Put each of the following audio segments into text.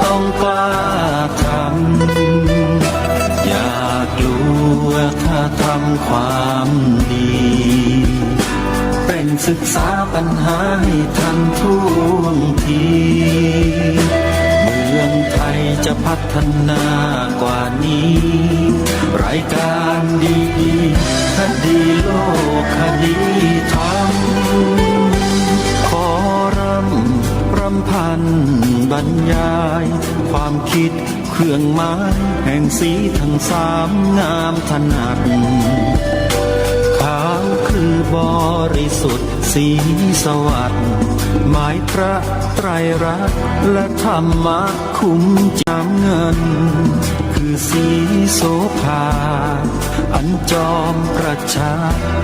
ต้องกล้าทำอย่ากลัวถ้าทำความดีเร่งศึกษาปัญหาให้ทันท่วงทีเมืองไทยจะพัฒนากว่านี้รายการดีคดีโลกคดีธรรมขอรำพันบรรยายความคิดเครื่องหมายแห่งสีทั้งสามงามถนัดขาวคือบริสุทธิ์สีสวัสดิ์หมายพระไตรรัตน์และธรรมะคุ้มจำเงินคือสีโสภาอันจอมประชา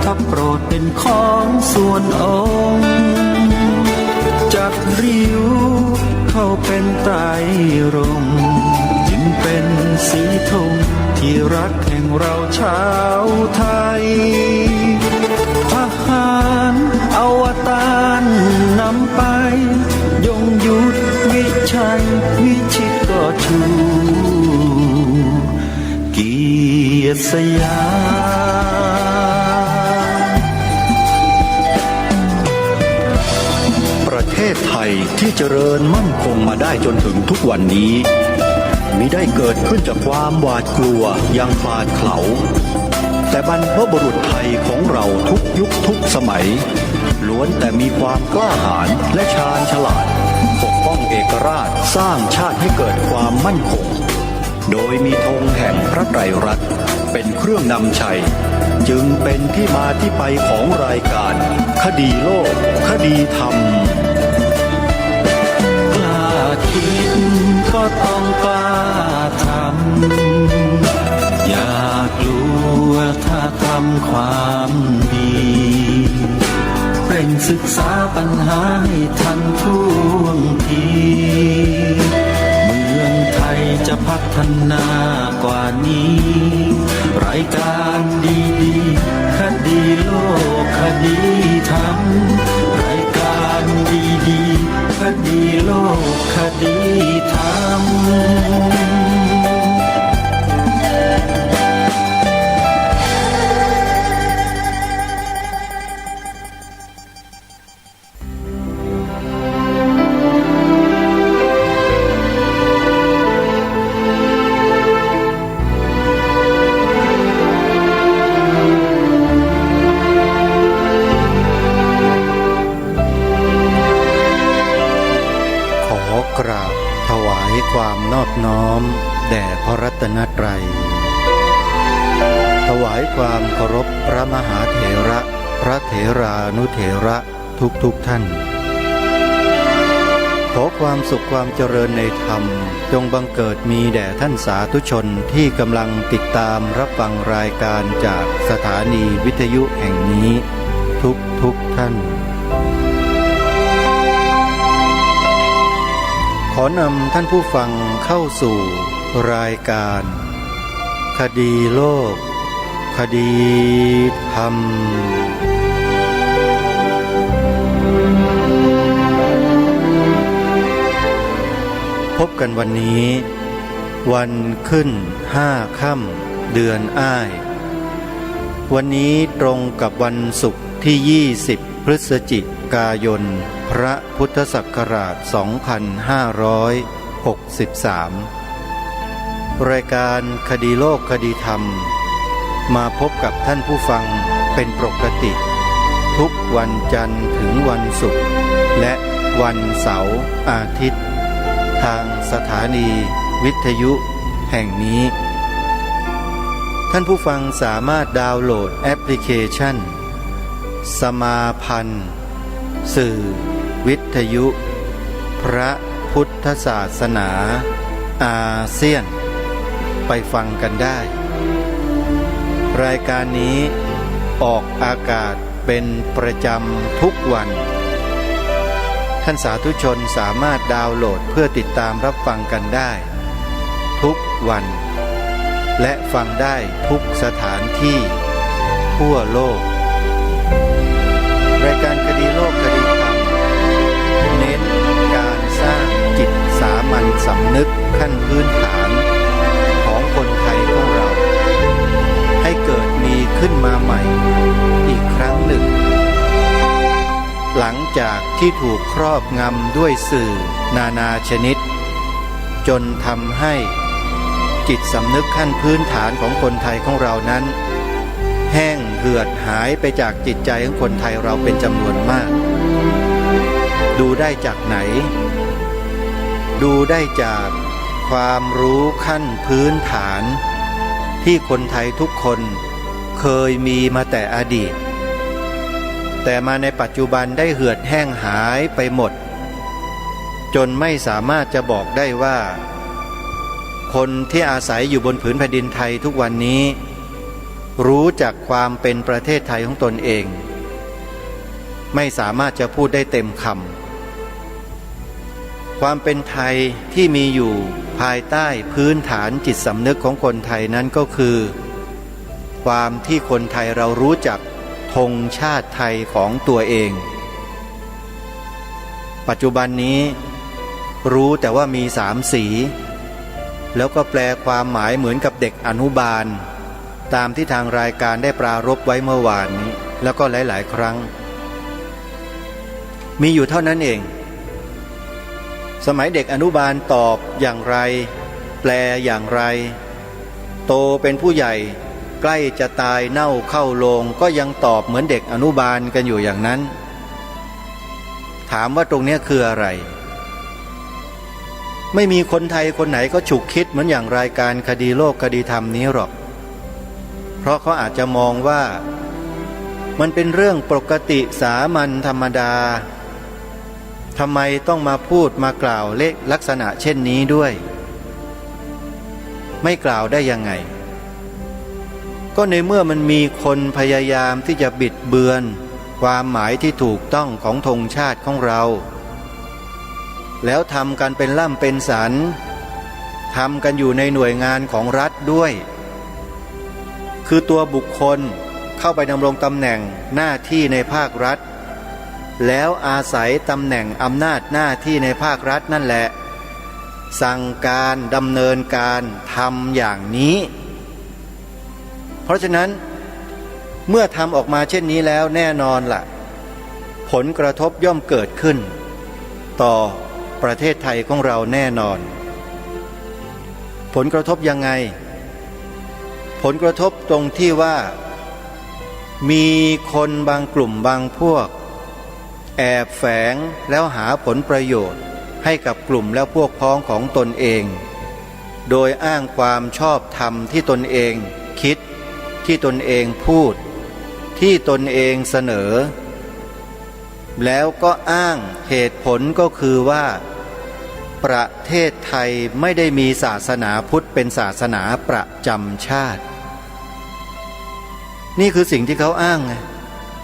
ถ้าโปรดเป็นของส่วนองค์จัดริ้วเข้าเป็นไตรรงค์จึงเป็นสีธงที่รักแห่งเราชาวไทยทหารอวตารนำไปยงยุทธวิชัยวิชิตก็ชูเกียรติสยามประเทศไทยที่เจริญมั่นคงมาได้จนถึงทุกวันนี้มิได้เกิดขึ้นจากความหวาดกลัวอย่างคลาดเขลาแต่บรรพบุรุษไทยของเราทุกยุคทุกสมัยล้วนแต่มีความกล้าหาญและชาญฉลาดปกป้องเอกราชสร้างชาติให้เกิดความมั่นคงโดยมีธงแห่งพระไตรรัตน์เป็นเครื่องนำชัยจึงเป็นที่มาที่ไปของรายการคดีโลกคดีธรรมกล้าคิดก็ต้องกล้าทำอย่ากลัวถ้าทำความดีเร่งศึกษาปัญหาให้ทันท่วงทีเมืองไทยจะพัฒนากว่านี้รายการดีคดีโลกคดีธรรมรายการดีคดีโลกคดีธรรมกราบถวายความนอบน้อมแด่พระรัตนตรัยถวายความเคารพพระมหาเถระพระเถรานุเถระทุกท่านขอความสุขความเจริญในธรรมจงบังเกิดมีแด่ท่านสาธุชนที่กำลังติดตามรับฟังรายการจากสถานีวิทยุแห่งนี้ทุกท่านขอนำท่านผู้ฟังเข้าสู่รายการคดีโลกคดีธรรมพบกันวันนี้วันขึ้น5 ค่ำเดือนอ้ายวันนี้ตรงกับวันศุกร์ที่20พฤศจิกายนพระพุทธศักราช2563รายการคดีโลกคดีธรรมมาพบกับท่านผู้ฟังเป็นปกติทุกวันจันทร์ถึงวันศุกร์และวันเสาร์อาทิตย์ทางสถานีวิทยุแห่งนี้ท่านผู้ฟังสามารถดาวน์โหลดแอปพลิเคชันสมาพันธ์สื่อวิทยุพระพุทธศาสนาอาเซียนไปฟังกันได้รายการนี้ออกอากาศเป็นประจำทุกวันท่านสาธุชนสามารถดาวน์โหลดเพื่อติดตามรับฟังกันได้ทุกวันและฟังได้ทุกสถานที่ทั่วโลกรายการคดีโลกคดีธรรมเน้นการสร้างจิตสามัญ สำนึกขั้นพื้นฐานของคนไทยของเราให้เกิดมีขึ้นมาใหม่อีกครั้งหนึ่งหลังจากที่ถูกครอบงำด้วยสื่อนานาชนิดจนทำให้จิตสำนึกขั้นพื้นฐานของคนไทยของเรานั้นแห้งเหือดหายไปจากจิตใจของคนไทยเราเป็นจำนวนมากดูได้จากไหนดูได้จากความรู้ขั้นพื้นฐานที่คนไทยทุกคนเคยมีมาแต่อดีตแต่มาในปัจจุบันได้เหือดแห้งหายไปหมดจนไม่สามารถจะบอกได้ว่าคนที่อาศัยอยู่บนผืนแผ่นดินไทยทุกวันนี้รู้จักความเป็นประเทศไทยของตนเองไม่สามารถจะพูดได้เต็มคำความเป็นไทยที่มีอยู่ภายใต้พื้นฐานจิตสำนึกของคนไทยนั้นก็คือความที่คนไทยเรารู้จักธงชาติไทยของตัวเองปัจจุบันนี้รู้แต่ว่ามี3 สีแล้วก็แปลความหมายเหมือนกับเด็กอนุบาลตามที่ทางรายการได้ปรารภไว้เมื่อวานนี้แล้วก็หลายๆครั้งมีอยู่เท่านั้นเองสมัยเด็กอนุบาลตอบอย่างไรแปลอย่างไรโตเป็นผู้ใหญ่ใกล้จะตายเน่าเข้าโลงก็ยังตอบเหมือนเด็กอนุบาลกันอยู่อย่างนั้นถามว่าตรงนี้คืออะไรไม่มีคนไทยคนไหนก็ฉุกคิดเหมือนอย่างรายการคดีโลกคดีธรรมนี้หรอกเพราะเขาอาจจะมองว่ามันเป็นเรื่องปกติสามัญธรรมดาทำไมต้องมาพูดมากล่าวเลขลักษณะเช่นนี้ด้วยไม่กล่าวได้ยังไงก็ในเมื่อมันมีคนพยายามที่จะบิดเบือนความหมายที่ถูกต้องของธงชาติของเราแล้วทำกันเป็นล่ำเป็นสันทำกันอยู่ในหน่วยงานของรัฐด้วยคือตัวบุคคลเข้าไปดำรงตำแหน่งหน้าที่ในภาครัฐแล้วอาศัยตำแหน่งอำนาจหน้าที่ในภาครัฐนั่นแหละสั่งการดำเนินการทำอย่างนี้เพราะฉะนั้นเมื่อทำออกมาเช่นนี้แล้วแน่นอนล่ะผลกระทบย่อมเกิดขึ้นต่อประเทศไทยของเราแน่นอนผลกระทบยังไงผลกระทบตรงที่ว่ามีคนบางกลุ่มบางพวกแอบแฝงแล้วหาผลประโยชน์ให้กับกลุ่มและพวกพ้องของตนเองโดยอ้างความชอบธรรมที่ตนเองคิดที่ตนเองพูดที่ตนเองเสนอแล้วก็อ้างเหตุผลก็คือว่าประเทศไทยไม่ได้มีศาสนาพุทธเป็นศาสนาประจำชาตินี่คือสิ่งที่เขาอ้างไง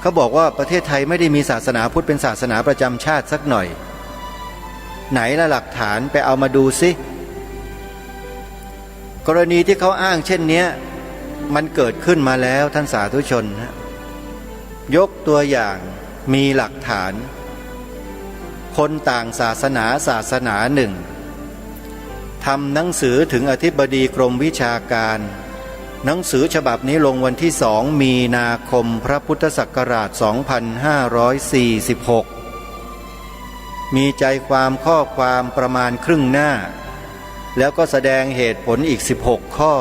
เขาบอกว่าประเทศไทยไม่ได้มีศาสนาพุทธเป็นศาสนาประจำชาติสักหน่อยไหนละหลักฐานไปเอามาดูสิกรณีที่เขาอ้างเช่นนี้มันเกิดขึ้นมาแล้วท่านสาธุชนนะยกตัวอย่างมีหลักฐานคนต่างศาสนาหนึ่งทำหนังสือถึงอธิบดีกรมวิชาการหนังสือฉบับนี้ลงวันที่2 มีนาคมพระพุทธศักราช 2546 มีใจความข้อความประมาณครึ่งหน้าแล้วก็แสดงเหตุผลอีก16 ข้อ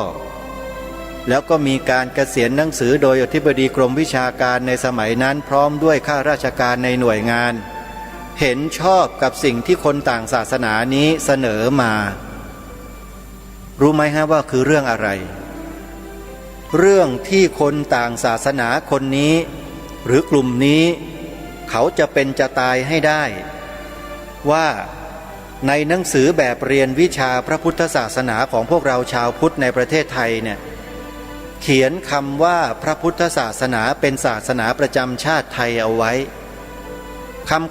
แล้วก็มีการเกษียณหนังสือโดยอธิบดีกรมวิชาการในสมัยนั้นพร้อมด้วยข้าราชการในหน่วยงานเห็นชอบกับสิ่งที่คนต่างศาสนานี้เสนอมารู้ไหมฮะว่าคือเรื่องอะไรเรื่องที่คนต่างศาสนาคนนี้หรือกลุ่มนี้เขาจะเป็นจะตายให้ได้ว่าในหนังสือแบบเรียนวิชาพระพุทธศาสนาของพวกเราชาวพุทธในประเทศไทยเนี่ยเขียนคำว่าพระพุทธศาสนาเป็นศาสนาประจำชาติไทยเอาไว้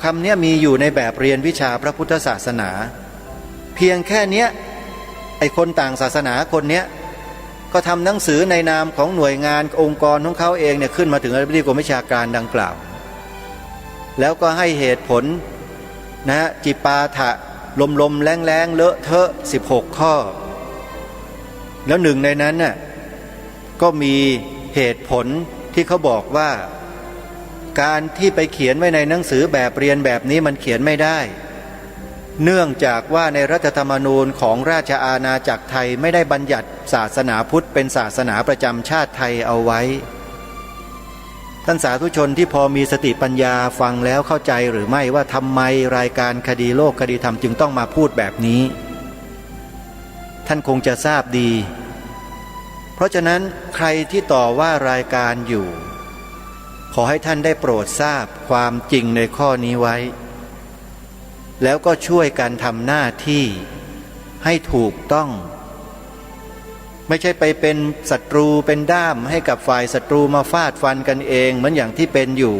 คำนี้มีอยู่ในแบบเรียนวิชาพระพุทธศาสนาเพียงแค่เนี้ยไอ้คนต่างศาสนาคนเนี้ยก็ทำหนังสือในนามของหน่วยงานองค์กรของเขาเองเนี่ยขึ้นมาถึงอธิบดีกรมวิชาการดังกล่าวแล้วก็ให้เหตุผลนะจิปาถะ ลมแรงเลอะเทอะ16 ข้อ แล้วหนึ่งในนั้นน่ะก็มีเหตุผลที่เขาบอกว่าการที่ไปเขียนไว้ในหนังสือแบบเรียนแบบนี้มันเขียนไม่ได้เนื่องจากว่าในรัฐธรรมนูญของราชอาณาจักรไทยไม่ได้บัญญัติศาสนาพุทธเป็นศาสนาประจำชาติไทยเอาไว้ท่านสาธุชนที่พอมีสติปัญญาฟังแล้วเข้าใจหรือไม่ว่าทำไมรายการคดีโลกคดีธรรมจึงต้องมาพูดแบบนี้ท่านคงจะทราบดีเพราะฉะนั้นใครที่ต่อว่ารายการอยู่ขอให้ท่านได้โปรดทราบความจริงในข้อนี้ไว้แล้วก็ช่วยกันทำหน้าที่ให้ถูกต้องไม่ใช่ไปเป็นศัตรูเป็นด้ามให้กับฝ่ายศัตรูมาฟาดฟันกันเองเหมือนอย่างที่เป็นอยู่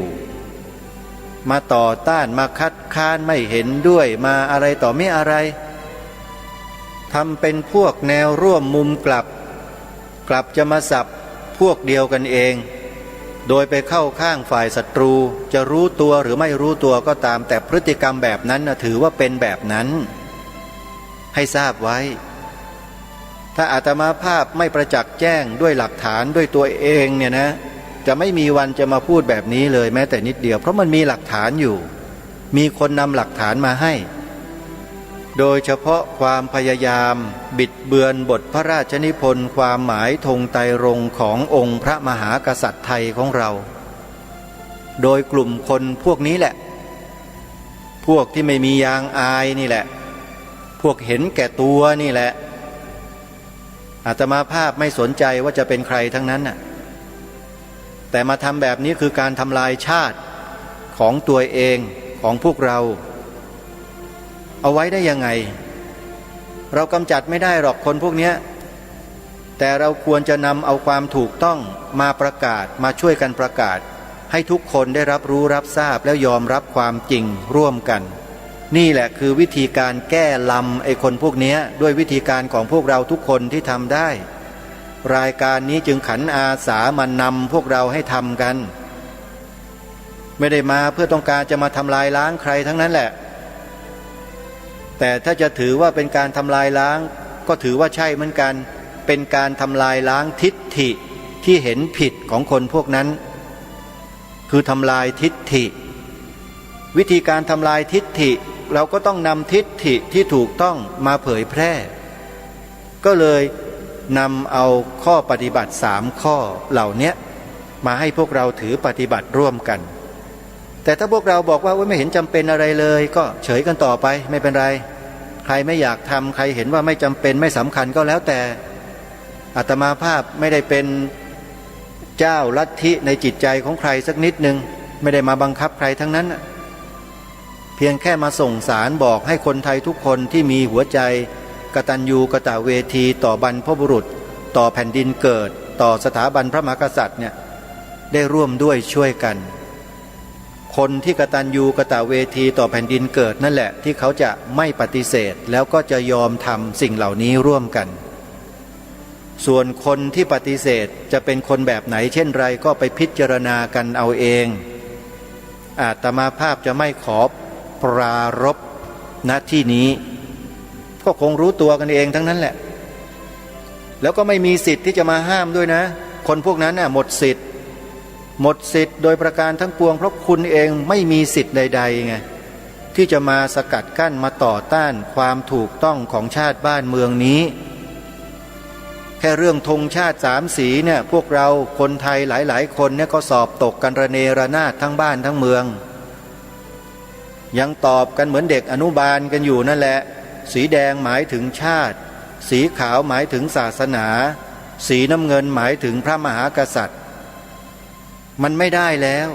มาต่อต้านมาคัดค้านไม่เห็นด้วยมาอะไรต่อไม่อะไรทำเป็นพวกแนวร่วมมุมกลับจะมาสับพวกเดียวกันเองโดยไปเข้าข้างฝ่ายศัตรูจะรู้ตัวหรือไม่รู้ตัวก็ตามแต่พฤติกรรมแบบนั้นถือว่าเป็นแบบนั้นให้ทราบไว้ถ้าอาตมาภาพไม่ประจักษ์แจ้งด้วยหลักฐานด้วยตัวเองเนี่ยนะจะไม่มีวันจะมาพูดแบบนี้เลยแม้แต่นิดเดียวเพราะมันมีหลักฐานอยู่มีคนนำหลักฐานมาให้โดยเฉพาะความพยายามบิดเบือนบทพระราชนิพนธ์ความหมายธงไตรรงค์ขององค์พระมหากษัตริย์ไทยของเราโดยกลุ่มคนพวกนี้แหละพวกที่ไม่มียางอายนี่แหละพวกเห็นแก่ตัวนี่แหละอาตมาภาพไม่สนใจว่าจะเป็นใครทั้งนั้นน่ะแต่มาทำแบบนี้คือการทำลายชาติของตัวเองของพวกเราเอาไว้ได้ยังไงเรากำจัดไม่ได้หรอกคนพวกนี้แต่เราควรจะนำเอาความถูกต้องมาประกาศมาช่วยกันประกาศให้ทุกคนได้รับรู้รับทราบแล้วยอมรับความจริงร่วมกันนี่แหละคือวิธีการแก้ลำไอ้คนพวกนี้ด้วยวิธีการของพวกเราทุกคนที่ทำได้รายการนี้จึงขันอาสามานำพวกเราให้ทำกันไม่ได้มาเพื่อต้องการจะมาทำลายล้างใครทั้งนั้นแหละแต่ถ้าจะถือว่าเป็นการทำลายล้างก็ถือว่าใช่เหมือนกันเป็นการทำลายล้างทิฏฐิที่เห็นผิดของคนพวกนั้นคือทำลายทิฏฐิวิธีการทำลายทิฏฐิเราก็ต้องนำทิฏฐิที่ถูกต้องมาเผยแพร่ก็เลยนำเอาข้อปฏิบัติ3ข้อเหล่านี้มาให้พวกเราถือปฏิบัติร่วมกันแต่ถ้าพวกเราบอกว่าไม่เห็นจำเป็นอะไรเลยก็เฉยกันต่อไปไม่เป็นไรใครไม่อยากทำใครเห็นว่าไม่จำเป็นไม่สำคัญก็แล้วแต่อาตมาภาพไม่ได้เป็นเจ้าลัทธิในจิตใจของใครสักนิดนึงไม่ได้มาบังคับใครทั้งนั้นเพียงแค่มาส่งสารบอกให้คนไทยทุกคนที่มีหัวใจกตัญญูกตเวทีต่อบรรพบุรุษต่อแผ่นดินเกิดต่อสถาบันพระมหากษัตริย์เนี่ยได้ร่วมด้วยช่วยกันคนที่กตัญญูกตเวทีต่อแผ่นดินเกิดนั่นแหละที่เขาจะไม่ปฏิเสธแล้วก็จะยอมทำสิ่งเหล่านี้ร่วมกันส่วนคนที่ปฏิเสธจะเป็นคนแบบไหนเช่นไรก็ไปพิจารณากันเอาเองอาตมาภาพจะไม่ขอปรารภณที่นี้ก็คงรู้ตัวกันเองทั้งนั้นแหละแล้วก็ไม่มีสิทธิ์ที่จะมาห้ามด้วยนะคนพวกนั้นน่ะหมดสิทธิ์โดยประการทั้งปวงเพราะคุณเองไม่มีสิทธิ์ใดๆไงที่จะมาสกัดกั้นมาต่อต้านความถูกต้องของชาติบ้านเมืองนี้แค่เรื่องธงชาติ3 สีเนี่ยพวกเราคนไทยหลายๆคนเนี่ยก็สอบตกกันระเนระนาดทั้งบ้านทั้งเมืองยังตอบกันเหมือนเด็กอนุบาลกันอยู่นั่นแหละสีแดงหมายถึงชาติสีขาวหมายถึงศาสนาสีน้ำเงินหมายถึงพระมหากษัตริย์มันไม่ได้แล้ว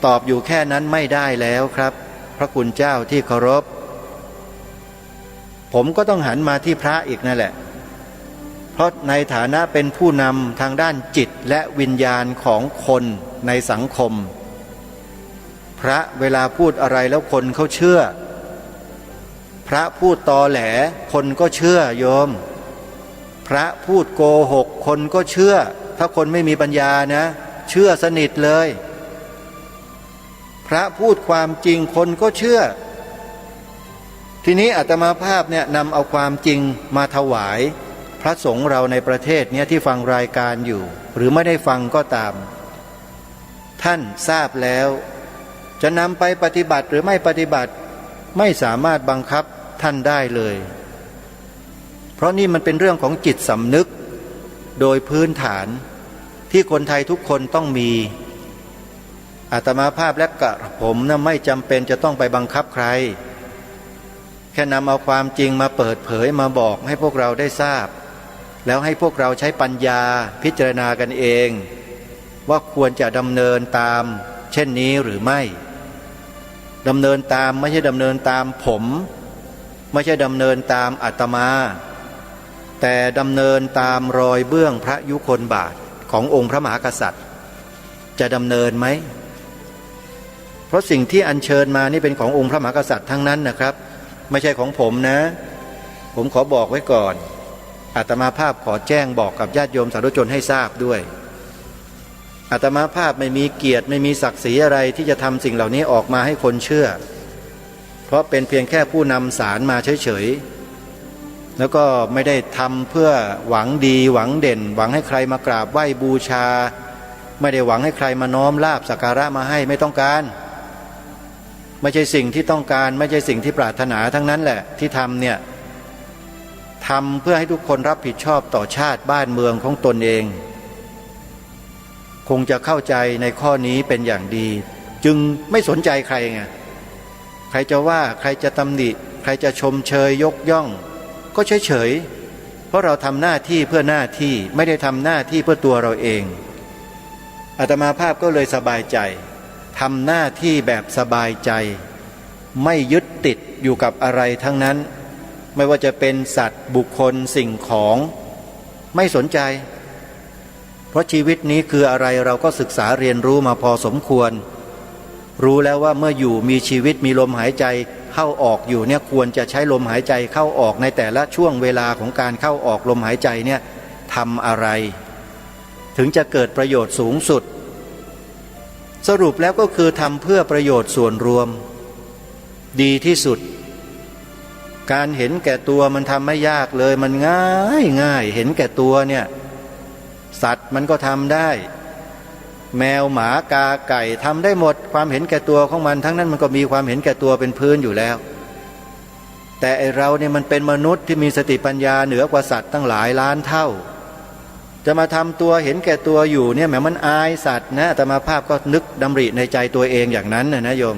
ตอบอยู่แค่นั้นไม่ได้แล้วครับพระคุณเจ้าที่เคารพผมก็ต้องหันมาที่พระอีกนั่นแหละเพราะในฐานะเป็นผู้นำทางด้านจิตและวิญญาณของคนในสังคมพระเวลาพูดอะไรแล้วคนเขาเชื่อพระพูดตอแหลคนก็เชื่อโยมพระพูดโกหกคนก็เชื่อถ้าคนไม่มีปัญญานะเชื่อสนิทเลยพระพูดความจริงคนก็เชื่อ ทีนี้อาตมาภาพเนี่ยนำเอาความจริงมาถวายพระสงฆ์เราในประเทศเนี่ยที่ฟังรายการอยู่หรือไม่ได้ฟังก็ตามท่านทราบแล้วจะนำไปปฏิบัติหรือไม่ปฏิบัติไม่สามารถบังคับท่านได้เลยเพราะนี่มันเป็นเรื่องของจิตสำนึกโดยพื้นฐานที่คนไทยทุกคนต้องมีอาตมาภาพและกระผมนะไม่จำเป็นจะต้องไปบังคับใครแค่นำเอาความจริงมาเปิดเผยมาบอกให้พวกเราได้ทราบแล้วให้พวกเราใช้ปัญญาพิจารณากันเองว่าควรจะดำเนินตามเช่นนี้หรือไม่ดำเนินตามไม่ใช่ดำเนินตามผมไม่ใช่ดำเนินตามอาตมาแต่ดำเนินตามรอยเบื้องพระยุคลบาทขององค์พระมหากษัตริย์จะดำเนินไหมเพราะสิ่งที่อัญเชิญมานี่เป็นขององค์พระมหากษัตริย์ทั้งนั้นนะครับไม่ใช่ของผมนะผมขอบอกไว้ก่อนอาตมาภาพขอแจ้งบอกกับญาติโยมสาธุชนให้ทราบด้วยอาตมาภาพไม่มีเกียรติไม่มีศักดิ์ศรีอะไรที่จะทำสิ่งเหล่านี้ออกมาให้คนเชื่อเพราะเป็นเพียงแค่ผู้นำสารมาเฉยๆแล้วก็ไม่ได้ทำเพื่อหวังดีหวังเด่นหวังให้ใครมากราบไหว้บูชาไม่ได้หวังให้ใครมาน้อมลาภสักการะมาให้ไม่ต้องการไม่ใช่สิ่งที่ต้องการไม่ใช่สิ่งที่ปรารถนาทั้งนั้นแหละที่ทำเนี่ยทำเพื่อให้ทุกคนรับผิดชอบต่อชาติบ้านเมืองของตนเองคงจะเข้าใจในข้อนี้เป็นอย่างดีจึงไม่สนใจใครไงใครจะว่าใครจะตำหนิใครจะชมเชยยกย่องก็เฉยๆเพราะเราทำหน้าที่เพื่อหน้าที่ไม่ได้ทำหน้าที่เพื่อตัวเราเองอาตมาภาพก็เลยสบายใจทำหน้าที่แบบสบายใจไม่ยึดติดอยู่กับอะไรทั้งนั้นไม่ว่าจะเป็นสัตว์บุคคลสิ่งของไม่สนใจเพราะชีวิตนี้คืออะไรเราก็ศึกษาเรียนรู้มาพอสมควรรู้แล้วว่าเมื่ออยู่มีชีวิตมีลมหายใจเข้าออกอยู่เนี่ยควรจะใช้ลมหายใจเข้าออกในแต่ละช่วงเวลาของการเข้าออกลมหายใจเนี่ยทำอะไรถึงจะเกิดประโยชน์สูงสุดสรุปแล้วก็คือทำเพื่อประโยชน์ส่วนรวมดีที่สุดการเห็นแก่ตัวมันทำไม่ยากเลยมันง่ายเห็นแก่ตัวเนี่ยสัตว์มันก็ทำได้แมวหมากาไก่ทำได้หมดความเห็นแก่ตัวของมันทั้งนั้นมันก็มีความเห็นแก่ตัวเป็นพื้นอยู่แล้วแต่ไอเราเนี่ยมันเป็นมนุษย์ที่มีสติปัญญาเหนือกว่าสัตว์ตั้งหลายล้านเท่าจะมาทำตัวเห็นแก่ตัวอยู่เนี่ยแหมมันอายสัตว์นะอาตมาภาพก็นึกดำริในใจตัวเองอย่างนั้นนะโยม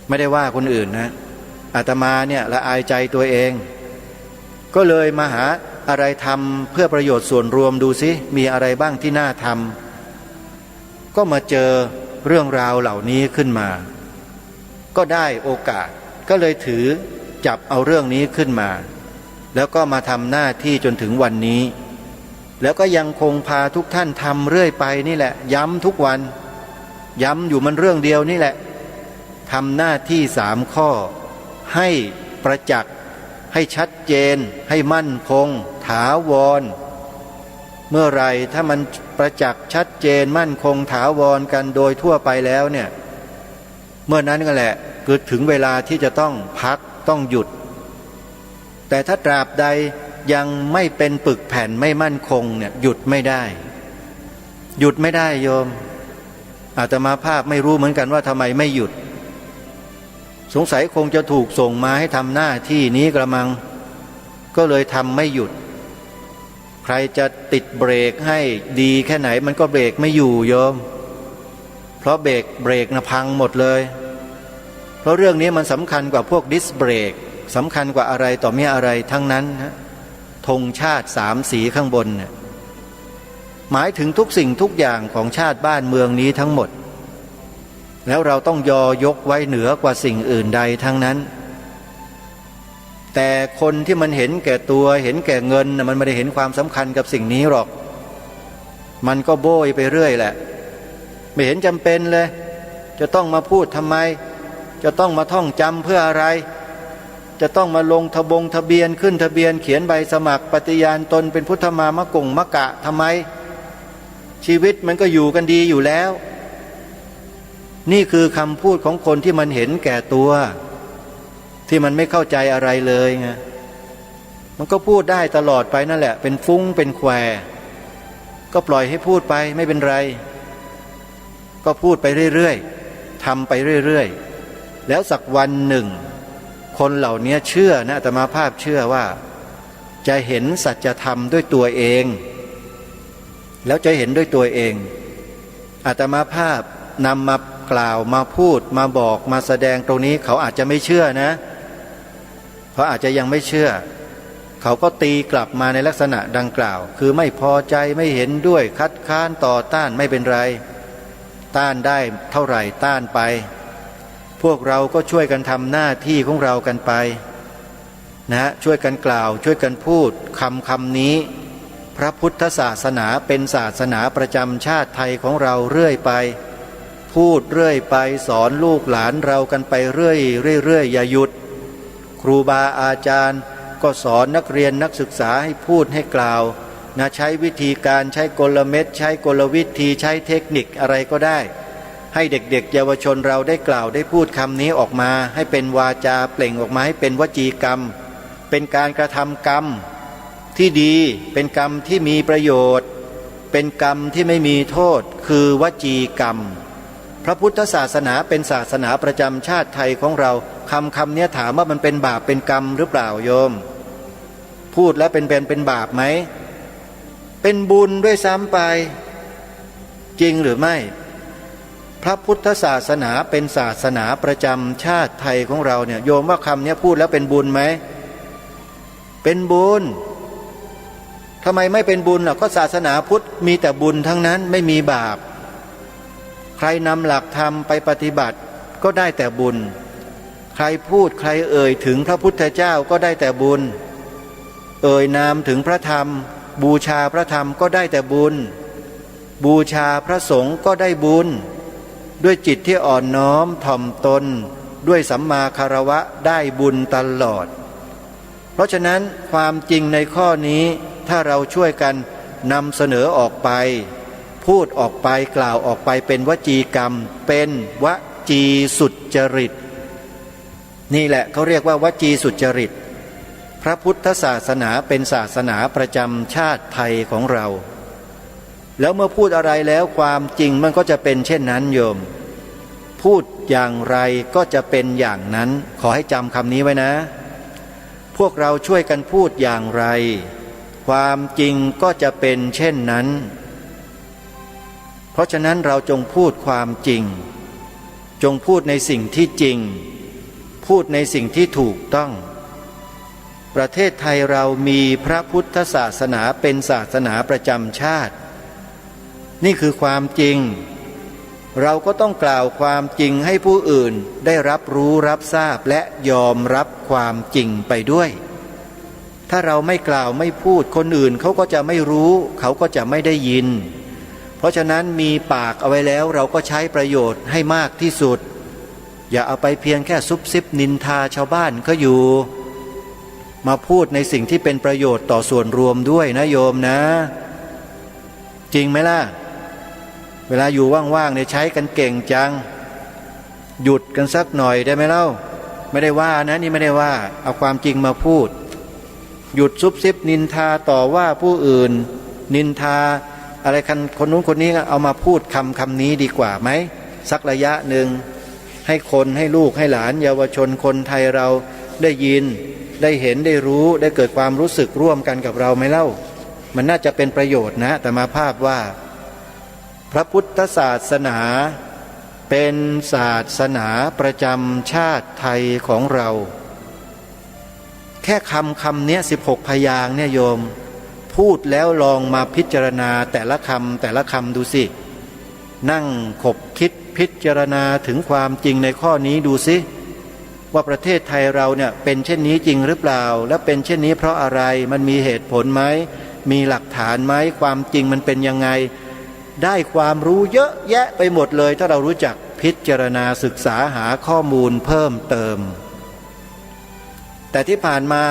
ไม่ได้ว่าคนอื่นนะอาตมาเนี่ยละอายใจตัวเองก็เลยมาหาอะไรทำเพื่อประโยชน์ส่วนรวมดูสิมีอะไรบ้างที่น่าทำก็มาเจอเรื่องราวเหล่านี้ขึ้นมาก็ได้โอกาสก็เลยถือจับเอาเรื่องนี้ขึ้นมาแล้วก็มาทำหน้าที่จนถึงวันนี้แล้วก็ยังคงพาทุกท่านทำเรื่อยไปนี่แหละย้ำทุกวันย้ำอยู่มันเรื่องเดียวนี่แหละทำหน้าที่3 ข้อให้ประจักษ์ให้ชัดเจนให้มั่นคงถาวรเมื่อไรถ้ามันประจักษ์ชัดเจนมั่นคงถาวรกันโดยทั่วไปแล้วเนี่ยเมื่อนั้นก็แหละคือถึงเวลาที่จะต้องพักต้องหยุดแต่ถ้าตราบใดยังไม่เป็นปึกแผ่นไม่มั่นคงเนี่ยหยุดไม่ได้โยมอาตมาภาพไม่รู้เหมือนกันว่าทำไมไม่หยุดสงสัยคงจะถูกส่งมาให้ทำหน้าที่นี้กระมังก็เลยทำไม่หยุดใครจะติดเบรกให้ดีแค่ไหนมันก็เบรกไม่อยู่โยมเพราะเบรกนะพังหมดเลยเพราะเรื่องนี้มันสำคัญกว่าพวกดิสเบรกสำคัญกว่าอะไรต่อมีอะไรทั้งนั้นนะธงชาติ3 สีข้างบนเนี่ยหมายถึงทุกสิ่งทุกอย่างของชาติบ้านเมืองนี้ทั้งหมดแล้วเราต้องยกไว้เหนือกว่าสิ่งอื่นใดทั้งนั้นแต่คนที่มันเห็นแก่ตัวเห็นแก่เงินมันไม่ได้เห็นความสำคัญกับสิ่งนี้หรอกมันก็โบยไปเรื่อยแหละไม่เห็นจำเป็นเลยจะต้องมาพูดทำไมจะต้องมาท่องจำเพื่ออะไรจะต้องมาลงทะเบียนขึ้นทะเบียนเขียนใบสมัครปฏิญาณตนเป็นพุทธมามะกะทำไมชีวิตมันก็อยู่กันดีอยู่แล้วนี่คือคำพูดของคนที่มันเห็นแก่ตัว ที่มันไม่เข้าใจอะไรเลยไงมันก็พูดได้ตลอดไปนั่นแหละเป็นฟุ้งเป็นแควก็ปล่อยให้พูดไปไม่เป็นไรก็พูดไปเรื่อยๆทำไปเรื่อยๆแล้วสักวันหนึ่งคนเหล่านี้เชื่อนะอาตมาภาพเชื่อว่าจะเห็นสัจธรรมด้วยตัวเองแล้วจะเห็นด้วยตัวเองอาตมาภาพนำมากล่าวมาพูดมาบอกมาแสดงตรงนี้เขาอาจจะไม่เชื่อนะเขาอาจจะยังไม่เชื่อเขาก็ตีกลับมาในลักษณะดังกล่าวคือไม่พอใจไม่เห็นด้วยคัดค้านต่อต้านไม่เป็นไรต้านได้เท่าไหร่ต้านไปพวกเราก็ช่วยกันทำหน้าที่ของเรากันไปนะช่วยกันกล่าวช่วยกันพูดคำนี้พระพุทธศาสนาเป็นศาสนาประจำชาติไทยของเราเรื่อยไปพูดเรื่อยไปสอนลูกหลานเรากันไปเรื่อยอย่าหยุดครูบาอาจารย์ก็สอนนักเรียนนักศึกษาให้พูดให้กล่าวนะใช้วิธีการใช้กลเม็ดใช้กลวิธีใช้เทคนิคอะไรก็ได้ให้เด็กๆเยาวชนเราได้กล่าวได้พูดคำนี้ออกมาให้เป็นวาจาเปล่งออกมาให้เป็นวจีกรรมเป็นการกระทำกรรมที่ดีเป็นกรรมที่มีประโยชน์เป็นกรรมที่ไม่มีโทษคือวจีกรรมพระพุทธศาสนาเป็นศาสนาประจำชาติไทยของเราคำนี้ถามว่ามันเป็นบาปเป็นกรรมหรือเปล่าโยมพูดแล้วเป็นบาปไหมเป็นบุญด้วยซ้ำไปจริงหรือไม่พระพุทธศาสนาเป็นศาสนาประจำชาติไทยของเราเนี่ยโยมว่าคำนี้พูดแล้วเป็นบุญไหมเป็นบุญทำไมไม่เป็นบุญล่ะก็ศาสนาพุทธมีแต่บุญทั้งนั้นไม่มีบาปใครนำหลักธรรมไปปฏิบัติก็ได้แต่บุญใครพูดใครเอ่ยถึงพระพุทธเจ้าก็ได้แต่บุญเอ่ยนามถึงพระธรรมบูชาพระธรรมก็ได้แต่บุญบูชาพระสงฆ์ก็ได้บุญด้วยจิตที่อ่อนน้อมถ่อมตนด้วยสัมมาคารวะได้บุญตลอดเพราะฉะนั้นความจริงในข้อนี้ถ้าเราช่วยกันนำเสนอออกไปพูดออกไปกล่าวออกไปเป็นวจีกรรมเป็นวจีสุจริตนี่แหละเขาเรียกว่าวจีสุจริตพระพุทธศาสนาเป็นศาสนาประจำชาติไทยของเราแล้วเมื่อพูดอะไรแล้วความจริงมันก็จะเป็นเช่นนั้นโยมพูดอย่างไรก็จะเป็นอย่างนั้นขอให้จำคำนี้ไว้นะพวกเราช่วยกันพูดอย่างไรความจริงก็จะเป็นเช่นนั้นเพราะฉะนั้นเราจงพูดความจริงจงพูดในสิ่งที่จริงพูดในสิ่งที่ถูกต้องประเทศไทยเรามีพระพุทธศาสนาเป็นศาสนาประจำชาตินี่คือความจริงเราก็ต้องกล่าวความจริงให้ผู้อื่นได้รับรู้รับทราบและยอมรับความจริงไปด้วยถ้าเราไม่กล่าวไม่พูดคนอื่นเขาก็จะไม่รู้เขาก็จะไม่ได้ยินเพราะฉะนั้นมีปากเอาไว้แล้วเราก็ใช้ประโยชน์ให้มากที่สุดอย่าเอาไปเพียงแค่ซุบซิบนินทาชาวบ้านเขาอยู่มาพูดในสิ่งที่เป็นประโยชน์ต่อส่วนรวมด้วยนะโยมนะจริงไหมล่ะเวลาอยู่ว่างๆเนี่ยใช้กันเก่งจังหยุดกันสักหน่อยได้ไหมเล่าไม่ได้ว่านะนี่ไม่ได้ว่าเอาความจริงมาพูดหยุดซุบซิบนินทาต่อว่าผู้อื่นนินทาอะไรคนนู้นคนนี้เอามาพูดคำนี้ดีกว่าไหมสักระยะหนึ่งให้คนให้ลูกให้หลานเยาวชนคนไทยเราได้ยินได้เห็นได้รู้ได้เกิดความรู้สึกร่วมกันกับเราไหมเล่ามันน่าจะเป็นประโยชน์นะแต่มาภาพว่าพระพุทธศาสนาเป็นศาสนาประจำชาติไทยของเราแค่คำเนี้ย16พยางค์เนี่ยโยมพูดแล้วลองมาพิจารณาแต่ละคำดูสินั่งขบคิดพิจารณาถึงความจริงในข้อนี้ดูสิว่าประเทศไทยเราเนี่ยเป็นเช่นนี้จริงหรือเปล่าและเป็นเช่นนี้เพราะอะไรมันมีเหตุผลไหมมีหลักฐานไหมความจริงมันเป็นยังไงได้ความรู้เยอะแยะไปหมดเลยถ้าเรารู้จักพิจารณาศึกษาหาข้อมูลเพิ่มเติมแต่ที่ผ่านมา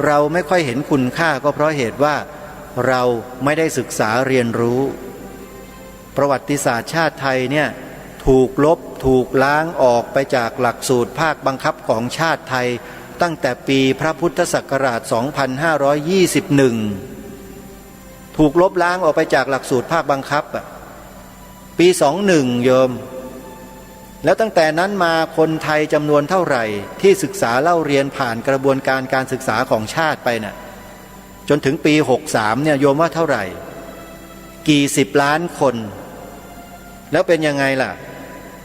เราไม่ค่อยเห็นคุณค่าก็เพราะเหตุว่าเราไม่ได้ศึกษาเรียนรู้ประวัติศาสตร์ชาติไทยเนี่ยถูกลบถูกล้างออกไปจากหลักสูตรภาคบังคับของชาติไทย ตั้งแต่ปีพระพุทธศักราช 2521 ถูกลบล้างออกไปจากหลักสูตรภาคบังคับปี 21 โยมแล้วตั้งแต่นั้นมาคนไทยจำนวนเท่าไหร่ที่ศึกษาเล่าเรียนผ่านกระบวนการการศึกษาของชาติไปน่ะจนถึงปี 63 เนี่ยโยมว่าเท่าไหร่กี่สิบล้านคนแล้วเป็นยังไงล่ะ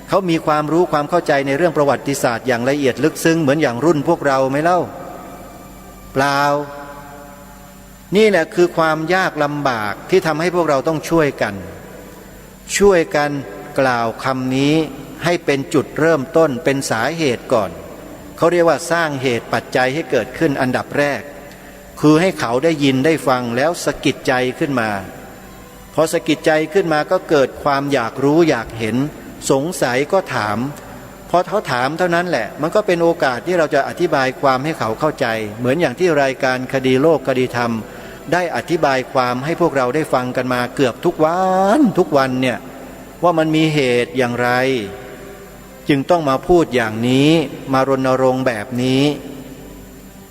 เขามีความรู้ความเข้าใจในเรื่องประวัติศาสตร์อย่างละเอียดลึกซึ้งเหมือนอย่างรุ่นพวกเราไหมเล่าเปล่านี่แหละคือความยากลำบากที่ทำให้พวกเราต้องช่วยกันกล่าวคำนี้ให้เป็นจุดเริ่มต้นเป็นสาเหตุก่อนเขาเรียกว่าสร้างเหตุปัจจัยให้เกิดขึ้นอันดับแรกคือให้เขาได้ยินได้ฟังแล้วสะกิดใจขึ้นมาพอสะกิดใจขึ้นมาก็เกิดความอยากรู้อยากเห็นสงสัยก็ถามพอเขาถามเท่านั้นแหละมันก็เป็นโอกาสที่เราจะอธิบายความให้เขาเข้าใจเหมือนอย่างที่รายการคดีโลกคดีธรรมได้อธิบายความให้พวกเราได้ฟังกันมาเกือบทุกวันเนี่ยว่ามันมีเหตุอย่างไรจึงต้องมาพูดอย่างนี้มารณรงค์แบบนี้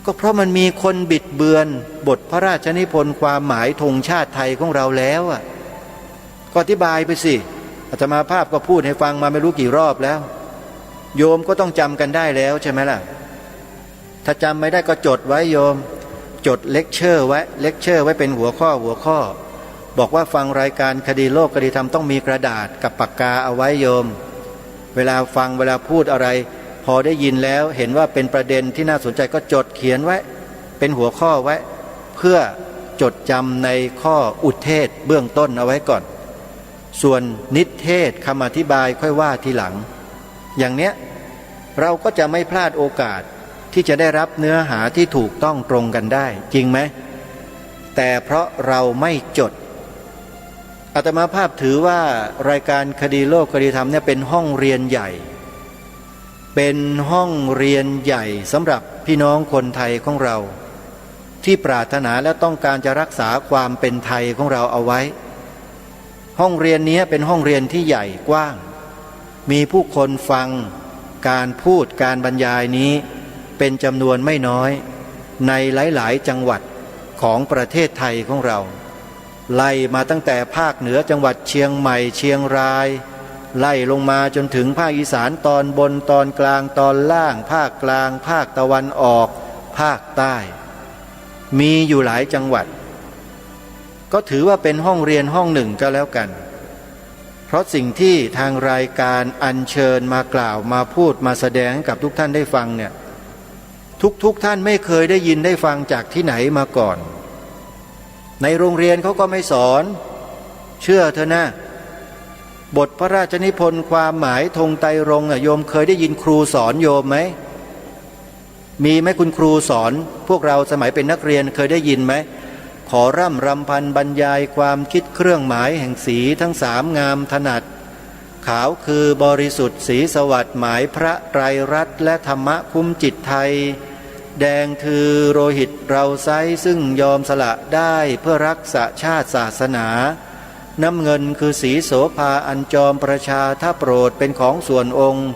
ก็เพราะมันมีคนบิดเบือนบทพระราชนิพนธ์ความหมายธงชาติไทยของเราแล้วก็อธิบายไปสิอาตมาภาพก็พูดให้ฟังมาไม่รู้กี่รอบแล้วโยมก็ต้องจำกันได้แล้วใช่ไหมล่ะถ้าจำไม่ได้ก็จดไว้โยมจดเลคเชอร์ไว้เป็นหัวข้อบอกว่าฟังรายการคดีโลกคดีธรรมต้องมีกระดาษกับปากกาเอาไว้โยมเวลาฟังเวลาพูดอะไรพอได้ยินแล้วเห็นว่าเป็นประเด็นที่น่าสนใจก็จดเขียนไว้เป็นหัวข้อไว้เพื่อจดจำในข้ออุเทศเบื้องต้นเอาไว้ก่อนส่วนนิเทศคำอธิบายค่อยว่าทีหลังอย่างเนี้ยเราก็จะไม่พลาดโอกาสที่จะได้รับเนื้อหาที่ถูกต้องตรงกันได้จริงไหมแต่เพราะเราไม่จดอาตมาภาพถือว่ารายการคดีโลกคดีธรรมเนี่ยเป็นห้องเรียนใหญ่สำหรับพี่น้องคนไทยของเราที่ปรารถนาและต้องการจะรักษาความเป็นไทยของเราเอาไว้ห้องเรียนนี้เป็นห้องเรียนที่ใหญ่กว้างมีผู้คนฟังการพูดการบรรยายนี้เป็นจำนวนไม่น้อยในหลายๆจังหวัดของประเทศไทยของเราไล่มาตั้งแต่ภาคเหนือจังหวัดเชียงใหม่เชียงรายไล่ลงมาจนถึงภาคอีสานตอนบนตอนกลางตอนล่างภาคกลางภาคตะวันออกภาคใต้มีอยู่หลายจังหวัดก็ถือว่าเป็นห้องเรียนห้องหนึ่งก็แล้วกันเพราะสิ่งที่ทางรายการอัญเชิญมากล่าวมาพูดมาแสดงให้กับทุกท่านได้ฟังเนี่ยทุกท่านไม่เคยได้ยินได้ฟังจากที่ไหนมาก่อนในโรงเรียนเขาก็ไม่สอนเชื่อเถอะนะบทพระราชนิพนธ์ความหมายธงไตรรงค์โยมเคยได้ยินครูสอนโยมไหมมีไหมคุณครูสอนพวกเราสมัยเป็นนักเรียนเคยได้ยินไหมขอร่ำรำพันบรรยายความคิดเครื่องหมายแห่งสีทั้งสามงามถนัดขาวคือบริสุทธิ์สีสวัสดิ์หมายพระไตรรัตน์และธรรมะคุ้มจิตไทยแดงคือโลหิตเราไซซึ่งยอมสละได้เพื่อรักษาชาติศาสนาน้ำเงินคือสีโสภาอันจอมประชาถ้าโปรดเป็นของส่วนองค์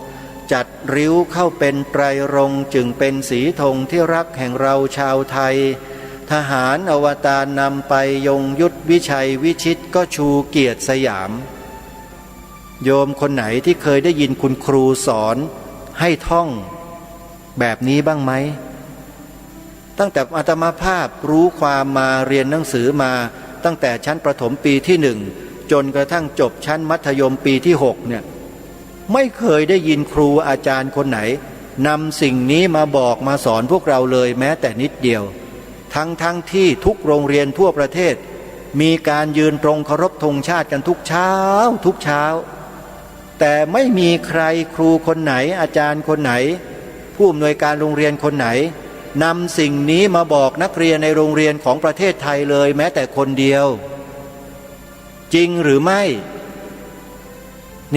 จัดริ้วเข้าเป็นไตรรงค์จึงเป็นสีธงที่รักแห่งเราชาวไทยทหารอวตารนำไปยงยุทธวิชัยวิชิตก็ชูเกียรติสยามโยมคนไหนที่เคยได้ยินคุณครูสอนให้ท่องแบบนี้บ้างไหมตั้งแต่อาตมาภาพรู้ความมาเรียนหนังสือมาตั้งแต่ชั้นประถมปีที่1จนกระทั่งจบชั้นมัธยมปีที่6เนี่ยไม่เคยได้ยินครูอาจารย์คนไหนนำสิ่งนี้มาบอกมาสอนพวกเราเลยแม้แต่นิดเดียวทั้งที่ทุกโรงเรียนทั่วประเทศมีการยืนตรงเคารพธงชาติกันทุกเช้าแต่ไม่มีใครครูคนไหนอาจารย์คนไหนผู้อำนวยการโรงเรียนคนไหนนำสิ่งนี้มาบอกนักเรียนในโรงเรียนของประเทศไทยเลยแม้แต่คนเดียวจริงหรือไม่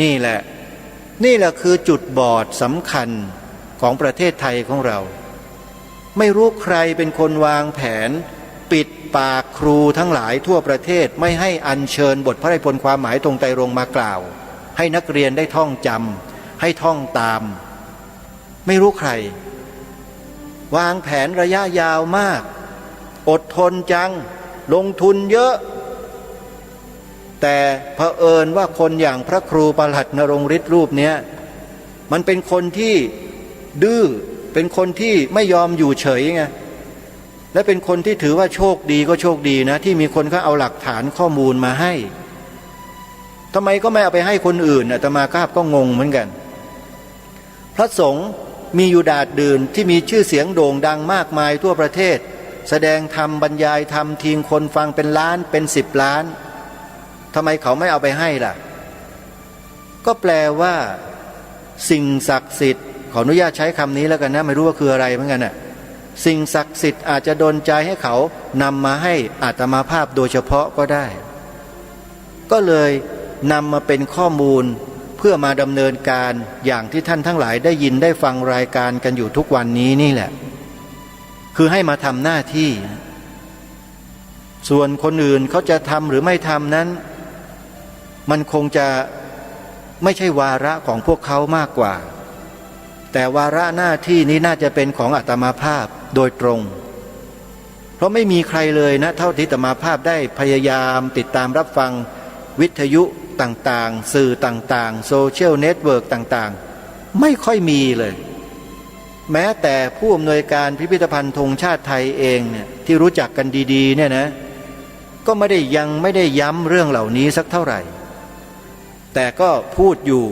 นี่แหละคือจุดบอดสำคัญของประเทศไทยของเราไม่รู้ใครเป็นคนวางแผนปิดปากครูทั้งหลายทั่วประเทศไม่ให้อัญเชิญบทพระราชนิพนธ์ความหมายธงไตรรงค์มากล่าวให้นักเรียนได้ท่องจำให้ท่องตามไม่รู้ใคร วางแผนระยะยาวมากอดทนจังลงทุนเยอะแต่เผอิญว่าคนอย่างพระครูประหลัดนรงฤทธิ์รูปเนี้ยมันเป็นคนที่ดื้อเป็นคนที่ไม่ยอมอยู่เฉยไงและเป็นคนที่ถือว่าโชคดีก็โชคดีนะที่มีคนเขาเอาหลักฐานข้อมูลมาให้ทำไมก็ไม่เอาไปให้คนอื่นอาตมาก็งงเหมือนกันพระสงฆ์มีอยู่ดาษดื่นที่มีชื่อเสียงโด่งดังมากมายทั่วประเทศแสดงธรรมบรรยายธรรมทีงคนฟังเป็นล้านเป็น10 ล้านทำไมเขาไม่เอาไปให้ล่ะก็แปลว่าสิ่งศักดิ์สิทธิ์ขออนุญาตใช้คำนี้แล้วกันนะไม่รู้ว่าคืออะไรเหมือนกันน่ะสิ่งศักดิ์สิทธิ์อาจจะดลใจให้เขานำมาให้อาตมาภาพโดยเฉพาะก็ได้ก็เลยนำมาเป็นข้อมูลเพื่อมาดำเนินการอย่างที่ท่านทั้งหลายได้ยินได้ฟังรายการกันอยู่ทุกวันนี้นี่แหละคือให้มาทำหน้าที่ส่วนคนอื่นเขาจะทำหรือไม่ทำนั้นมันคงจะไม่ใช่วาระของพวกเขามากกว่าแต่วาระหน้าที่นี้น่าจะเป็นของอาตมาภาพโดยตรงเพราะไม่มีใครเลยนะเท่าที่อาตมาภาพได้พยายามติดตามรับฟังวิทยุต่างๆสื่อต่างๆโซเชียลเน็ตเวิร์กต่างๆไม่ค่อยมีเลยแม้แต่ผู้อำนวยการพิพิธภัณฑ์ธงชาติไทยเองเนี่ยที่รู้จักกันดีๆเนี่ยนะก็ไม่ได้ย้ำเรื่องเหล่านี้สักเท่าไหร่แต่ก็พูดอยู่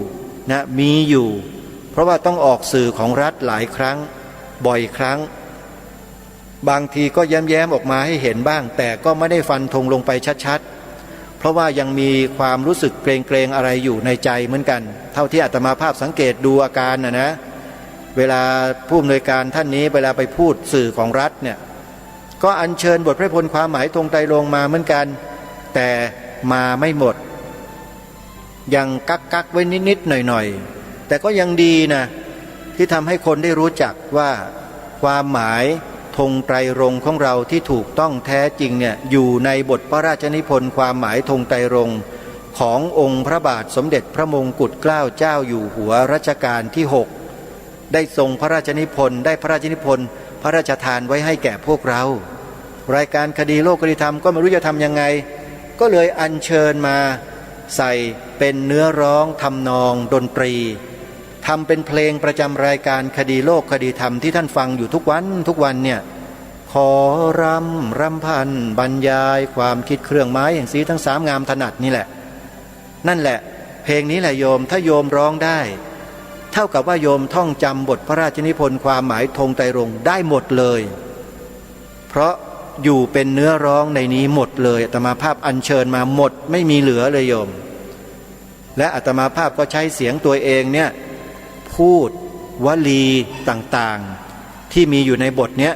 นะมีอยู่เพราะว่าต้องออกสื่อของรัฐหลายครั้งบ่อยครั้งบางทีก็แย้มๆออกมาให้เห็นบ้างแต่ก็ไม่ได้ฟันธงลงไปชัดๆเพราะว่ายังมีความรู้สึกเกรงๆอะไรอยู่ในใจเหมือนกันเท่าที่อาตมาภาพสังเกตดูอาการนะเวลาผู้อำนวยการท่านนี้เวลาไปพูดสื่อของรัฐเนี่ยก็อัญเชิญบทพระพลความหมายธงไตรรงค์มาเหมือนกันแต่มาไม่หมดยังกักไว้นิดๆหน่อยๆแต่ก็ยังดีนะที่ทำให้คนได้รู้จักว่าความหมายธงไตรรงค์ของเราที่ถูกต้องแท้จริงเนี่ยอยู่ในบทพระราชนิพนธ์ความหมายธงไตรรงค์ขององค์พระบาทสมเด็จพระมงกุฎเกล้าเจ้าอยู่หัวรัชกาลที่6ได้ทรงพระราชนิพนธ์ได้พระราชนิพนธ์พระราชทานไว้ให้แก่พวกเรารายการคดีโลกคดีธรรมก็ไม่รู้จะทำยังไงก็เลยอัญเชิญมาใส่เป็นเนื้อร้องทำนองดนตรีทำเป็นเพลงประจำรายการคดีโลกคดีธรรมที่ท่านฟังอยู่ทุกวันเนี่ยขอรำพันบรรยายความคิดเครื่องไม้อย่างสีทั้งสามงามถนัดนี่แหละนั่นแหละเพลงนี้แหละโยมถ้าโยมร้องได้เท่ากับว่าโยมท่องจำบทพระราชนิพนธ์ความหมายธงไตรรงค์ได้หมดเลยเพราะอยู่เป็นเนื้อร้องในนี้หมดเลยอาตมาภาพอัญเชิญมาหมดไม่มีเหลือเลยโยมและอาตมาภาพก็ใช้เสียงตัวเองเนี่ยพูดวลีต่างๆที่มีอยู่ในบทเนี้ย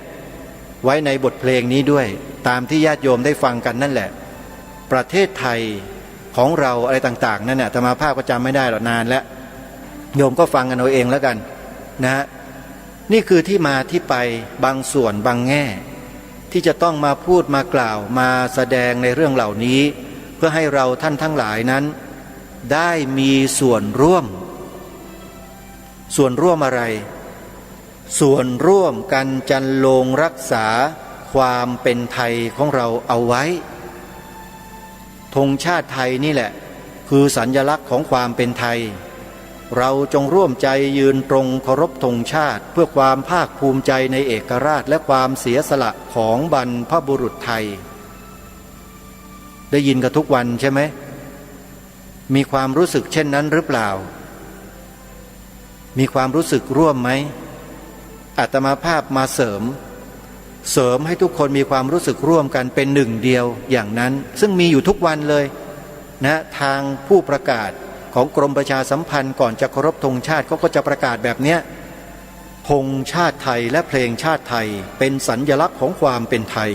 ไว้ในบทเพลงนี้ด้วยตามที่ญาติโยมได้ฟังกันนั่นแหละประเทศไทยของเราอะไรต่างๆนั่นน่ะอาตมาภาพก็จำไม่ได้หรอกนานแล้วโยมก็ฟังกันเอาเองแล้วกันนะนี่คือที่มาที่ไปบางส่วนบางแง่ที่จะต้องมาพูดมากล่าวมาแสดงในเรื่องเหล่านี้เพื่อให้เราท่านทั้งหลายนั้นได้มีส่วนร่วมอะไรส่วนร่วมกันจันโลงรักษาความเป็นไทยของเราเอาไว้ธงชาติไทยนี่แหละคือสัญลักษณ์ของความเป็นไทยเราจงร่วมใจยืนตรงเคารพธงชาติเพื่อความภาคภูมิใจในเอกราชและความเสียสละของบรรพบุรุษไทยได้ยินกันทุกวันใช่ไหมมีความรู้สึกเช่นนั้นหรือเปล่ามีความรู้สึกร่วมไหมอาตมาภาพมาเสริมให้ทุกคนมีความรู้สึกร่วมกันเป็นหนึ่งเดียวอย่างนั้นซึ่งมีอยู่ทุกวันเลยนะทางผู้ประกาศของกรมประชาสัมพันธ์ก่อนจะเคารพธงชาติเขาก็จะประกาศแบบนี้ธงชาติไทยและเพลงชาติไทยเป็นสัญลักษณ์ของความเป็นไทย